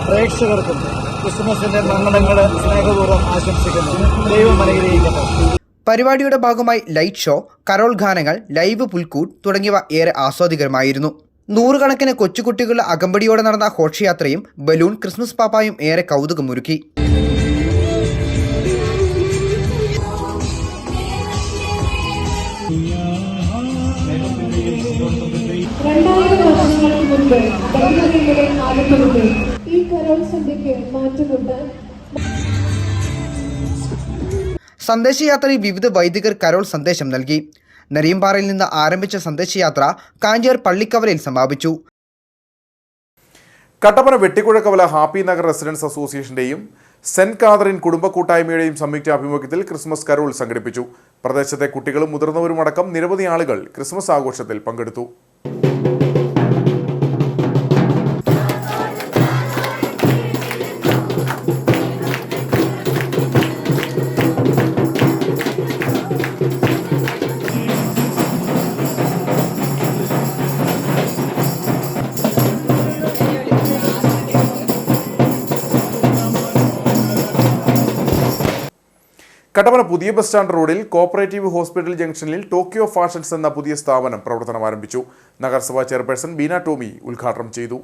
പ്രേക്ഷകർക്കും ക്രിസ്മസിന്റെ മംഗളങ്ങൾ സ്നേഹപൂർവ്വം ആശംസിക്കുന്നു. ദൈവം അനുഗ്രഹിക്കട്ടെ. പരിപാടിയുടെ ഭാഗമായി ലൈറ്റ് ഷോ, കരോൾ ഗാനങ്ങൾ, ലൈവ് പുൽക്കൂട് തുടങ്ങിയവ ഏറെ ആസ്വാദികരമായിരുന്നു. 100 കണക്കിന് കൊച്ചുകുട്ടികളുടെ അകമ്പടിയോടെ നടന്ന ഘോഷയാത്രയും ബലൂൺ ക്രിസ്മസ് പാപ്പായും ഏറെ കൗതുകമൊരുക്കി. സന്ദേശയാത്രയിൽ വിവിധ വൈദികർ കരോൾ സന്ദേശം നൽകി. നരിയമ്പാറയിൽ നിന്ന് ആരംഭിച്ച സന്ദേശയാത്ര കാഞ്ചേർ പള്ളിക്കവലയിൽ സമാപിച്ചു. കട്ടപ്പന വെട്ടിക്കുഴക്കവല ഹാപ്പി നഗർ റെസിഡൻസ് അസോസിയേഷന്റെയും സെന്റ് കാതറിൻ കുടുംബ കൂട്ടായ്മയുടെയും സംയുക്ത ആഭിമുഖ്യത്തിൽ ക്രിസ്മസ് കരോൾ സംഘടിപ്പിച്ചു. പ്രദേശത്തെ കുട്ടികളും മുതിർന്നവരുമടക്കം നിരവധി ആളുകൾ ക്രിസ്മസ് ആഘോഷത്തിൽ പങ്കെടുത്തു. കട്ടപ്പന പുതിയ ബസ് സ്റ്റാൻഡ് റോഡിൽ കോപ്പറേറ്റീവ് ഹോസ്പിറ്റൽ ജംഗ്ഷനിൽ ടോക്കിയോ ഫാഷൻസ് എന്ന പുതിയ സ്ഥാപനം പ്രവർത്തനം ആരംഭിച്ചു. നഗരസഭാ ചെയർപേഴ്സൺ ബീന ടോമി ഉദ്ഘാടനം ചെയ്തു.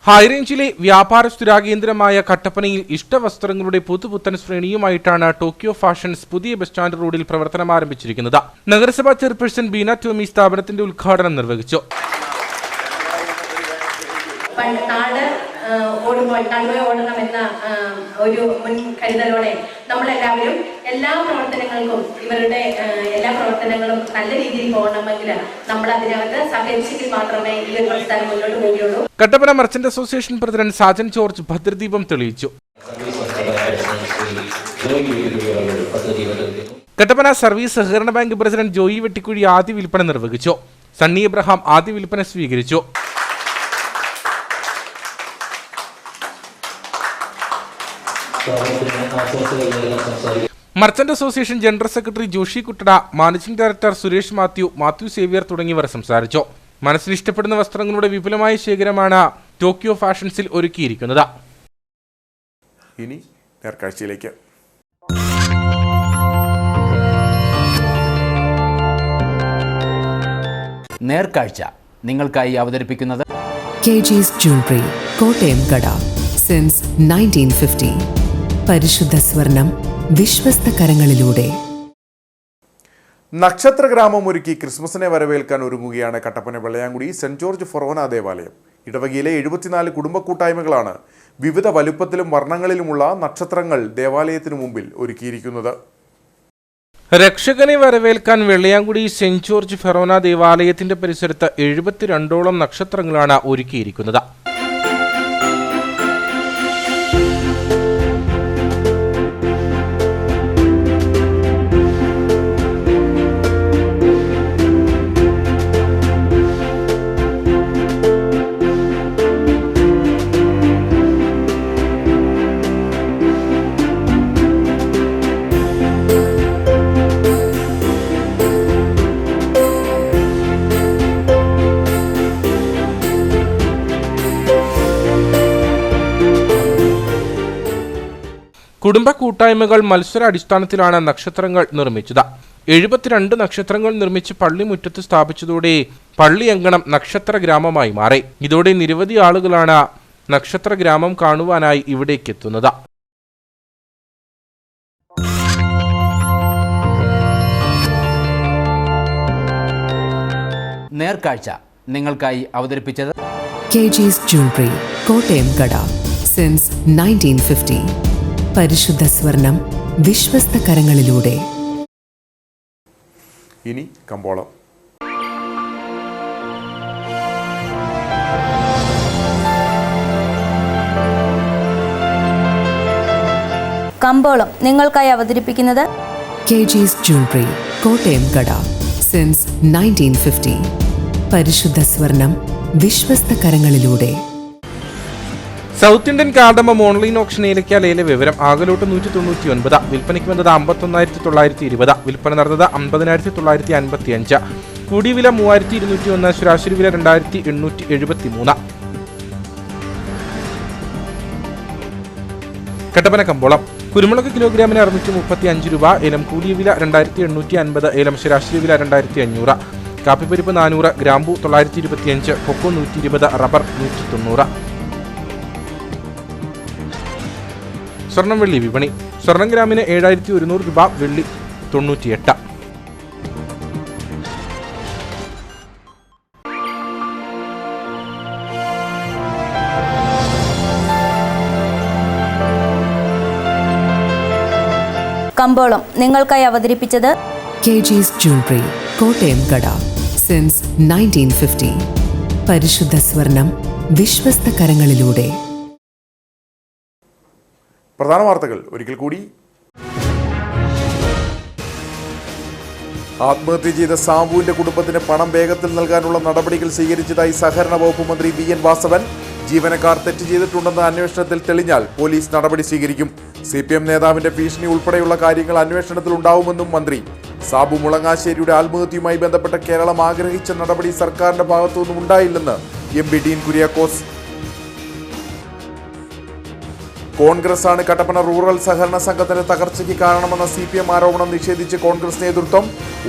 ഹൈറേഞ്ചിലെ വ്യാപാര സ്ഥിരാകേന്ദ്രമായ കട്ടപ്പനയിൽ ഇഷ്ടവസ്ത്രങ്ങളുടെ പുതുപുത്തൻ ശ്രേണിയുമായിട്ടാണ് ടോക്കിയോ ഫാഷൻസ് പുതിയ ബസ് സ്റ്റാൻഡ് റോഡിൽ പ്രവർത്തനം ആരംഭിച്ചിരിക്കുന്നത്. നഗരസഭാ ചെയർപേഴ്സൺ ബീന ടോമി സ്ഥാപനത്തിന്റെ ഉദ്ഘാടനം നിർവഹിച്ചു. ഓടുമ്പോൾ കൺവേ ഓടണമെന്ന ഒരു മുൻകരുതലോടെ നമ്മളെല്ലാവരും എല്ലാ പ്രവർത്തനങ്ങൾക്കും ഇവരുടെ എല്ലാ പ്രവർത്തനങ്ങളും നല്ല രീതിയിൽ പോകണമെങ്കിൽ നമ്മൾ അതിനകത്ത് സഹകരിച്ചെങ്കിൽ മാത്രമേ ഈ ഒരു പ്രസ്ഥാനം മുന്നോട്ട് പോവുകയുള്ളൂ. Kattappana merchant association president Sajan George ഭദ്രദീപം തെളിയിച്ചു. കട്ടപ്പന സർവീസ് സഹകരണ ബാങ്ക് പ്രസിഡന്റ് ജോയി വെട്ടിക്കുഴി ആദ്യ വിൽപ്പന നിർവഹിച്ചു. സണ്ണി എബ്രഹാം ആദ്യ വിൽപ്പന സ്വീകരിച്ചു. Merchant association general secretary Joshy Kuttada, managing director Suresh Mathew Xavier തുടങ്ങിയവർ സംസാരിച്ചു. മനസ്സിന് ഇഷ്ടപ്പെടുന്ന വസ്ത്രങ്ങളുടെ വിപുലമായ ശേഖരമാണ് ടോക്കിയോ ഫാഷൻസിൽ ഒരുക്കിയിരിക്കുന്നത്. ഇനി നേർക്കാഴ്ചയിലേക്ക്. നേർക്കാഴ്ച നിങ്ങൾക്കായി അവതരിപ്പിക്കുന്നത് കെജിസ് ജ്വല്ലറി, കോട്ടയം കട. സിൻസ് 1950. പരിശുദ്ധ സ്വർണം വിശ്വസ്ത കരങ്ങളിലൂടെ. നക്ഷത്ര ഗ്രാമം ഒരുക്കി ക്രിസ്മസിനെ വരവേൽക്കാൻ ഒരുങ്ങുകയാണ് കട്ടപ്പന വെള്ളയാങ്കുടി സെന്റ് ജോർജ് ഫൊറോന ദേവാലയം. ഇടവകയിലെ 74 കുടുംബ കൂട്ടായ്മകളാണ് വിവിധ വലുപ്പത്തിലും വർണ്ണങ്ങളിലുമുള്ള നക്ഷത്രങ്ങൾ ദേവാലയത്തിനു മുമ്പിൽ ഒരുക്കിയിരിക്കുന്നത്. രക്ഷകനെ വരവേൽക്കാൻ വെള്ളയാങ്കുടി സെന്റ് ജോർജ് ഫൊറോന ദേവാലയത്തിന്റെ പരിസരത്ത് 72ഓളം നക്ഷത്രങ്ങളാണ് ഒരുക്കിയിരിക്കുന്നത്. കുടുംബ കൂട്ടായ്മകൾ മത്സരാടിസ്ഥാനത്തിലാണ് നക്ഷത്രങ്ങൾ നിർമ്മിച്ചത്. 72 നക്ഷത്രങ്ങൾ നിർമ്മിച്ച് പള്ളിമുറ്റത്ത് സ്ഥാപിച്ചതോടെ പള്ളി അങ്കണം നക്ഷത്ര ഗ്രാമമായി മാറി. ഇതോടെ നിരവധി ആളുകളാണ് നക്ഷത്ര ഗ്രാമം കാണുവാനായി ഇവിടേക്ക് എത്തുന്നത്. നേർക്കാഴ്ച നിങ്ങൾക്കായി അവതരിപ്പിച്ചത് കെജിസ് ജ്വല്ലറി, കോട്ടയം കട. സിൻസ് 1950. പരിശുദ്ധ സ്വർണം വിശ്വസ്ത കരങ്ങളിലൂടെ. ഇനി കമ്പോളം. കമ്പോളം നിങ്ങൾക്കായി അവതരിപ്പിക്കുന്നത് കെജിസ് ജ്വല്ലറി, കോട്ടയം കട. സിൻസ് 1950. പരിശുദ്ധ സ്വർണം വിശ്വസ്ത കരങ്ങളിലൂടെ. South Indian cardamom online option ഏലയ്ക്ക ലേല വിവരം. ആകലോട്ട് 199, വിൽപ്പനയ്ക്ക് വന്നത് 51,920, വിൽപ്പന നടന്നത് 50,955, കൂടിയ വില 3,201, ശരാശരി വില 2,873. കട്ടപ്പന കമ്പോളം. കുരുമുളക് കിലോഗ്രാമിന് 635 രൂപ, ഏലം കൂടിയ വില 2,850, ഏലം ശരാശരി വില 2,500, കാപ്പിപ്പരിപ്പ് 400, ഗ്രാമ്പു 925, കൊക്കോ 120, റബ്ബർ 190. സ്വർണം വെള്ളി വിപണി. സ്വർണം ഗ്രാമിന് 7,100 രൂപ, വെള്ളി 98. കമ്പോളം നിങ്ങൾക്കായി അവതരിപ്പിച്ചത് KG's Jewelry, കോട്ടയം കട. Since 1950. പരിശുദ്ധ സ്വർണം വിശ്വസ്ത കരങ്ങളിലൂടെ. പ്രധാന വാർത്തകൾ ഒരിക്കൽ കൂടി. ആത്മഹത്യ ചെയ്ത സാബുവിന്റെ കുടുംബത്തിന് പണം വേഗത്തിൽ നൽകാനുള്ള നടപടികൾ സ്വീകരിച്ചതായി സഹകരണ വകുപ്പ് മന്ത്രി VN വാസവൻ. ജീവനക്കാർ തെറ്റ് ചെയ്തിട്ടുണ്ടെന്ന് അന്വേഷണത്തിൽ തെളിഞ്ഞാൽ പോലീസ് നടപടി സ്വീകരിക്കും. CPM നേതാവിന്റെ ഭീഷണി ഉൾപ്പെടെയുള്ള കാര്യങ്ങൾ അന്വേഷണത്തിൽ ഉണ്ടാവുമെന്നും മന്ത്രി. സാബു മുളങ്ങാശ്ശേരിയുടെ ആത്മഹത്യയുമായി ബന്ധപ്പെട്ട കേരളം ആഗ്രഹിച്ച നടപടി സർക്കാരിന്റെ ഭാഗത്തുനിന്നും ഉണ്ടായില്ലെന്ന് MP ഡീൻ കുര്യാക്കോസ്. കോൺഗ്രസ് ആണ് കട്ടപ്പന റൂറൽ സഹകരണ സംഘത്തിന്റെ തകർച്ചയ്ക്ക് കാരണമെന്ന CPM ആരോപണം നിഷേധിച്ച് കോൺഗ്രസ് നേതൃത്വം.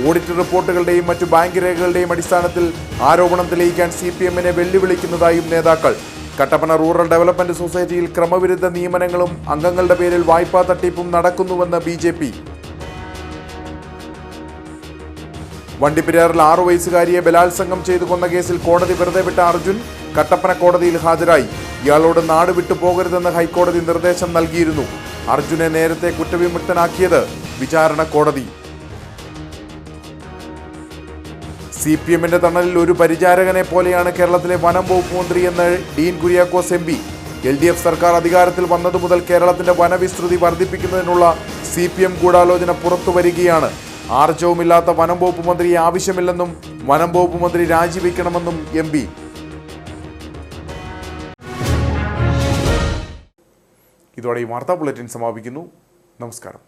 ഓഡിറ്റ് റിപ്പോർട്ടുകളുടെയും മറ്റു ബാങ്ക് രേഖകളുടെയും അടിസ്ഥാനത്തിൽ ആരോപണം തെളിയിക്കാൻ CPM-നെ വെല്ലുവിളിക്കുന്നതായും നേതാക്കൾ. കട്ടപ്പന റൂറൽ ഡെവലപ്മെന്റ് സൊസൈറ്റിയിൽ ക്രമവിരുദ്ധ നിയമനങ്ങളും അംഗങ്ങളുടെ പേരിൽ വായ്പാ തട്ടിപ്പും നടക്കുന്നുവെന്ന് BJP. വണ്ടിപ്പെരിയാറിൽ 6 വയസ്സുകാരിയെ ബലാത്സംഗം ചെയ്തു കൊന്ന കേസിൽ കോടതി വെറുതെ വിട്ട അർജുൻ കട്ടപ്പന കോടതിയിൽ ഹാജരായി. ഇയാളോട് നാട് വിട്ടു പോകരുതെന്ന് ഹൈക്കോടതി നിർദ്ദേശം നൽകിയിരുന്നു. അർജുനെ നേരത്തെ കുറ്റവിമുക്തനാക്കിയത് വിചാരണ കോടതി. CPM-ന്റെ തണലിൽ ഒരു പരിചാരകനെ പോലെയാണ് കേരളത്തിലെ വനം വകുപ്പ് മന്ത്രി എന്ന് ഡീൻ കുര്യാക്കോസ് MP. LDF സർക്കാർ അധികാരത്തിൽ വന്നതു മുതൽ കേരളത്തിന്റെ വനവിസ്തൃതി വർദ്ധിപ്പിക്കുന്നതിനുള്ള CPM ഗൂഢാലോചന പുറത്തു വരികയാണ്. ആർജവുമില്ലാത്ത വനം വകുപ്പ് മന്ത്രിയെ ആവശ്യമില്ലെന്നും വനം വകുപ്പ് മന്ത്രി രാജിവെക്കണമെന്നും MP. ഇതോടെ ഈ വാർത്താ ബുള്ളറ്റിൻ സമാപിക്കുന്നു. നമസ്കാരം.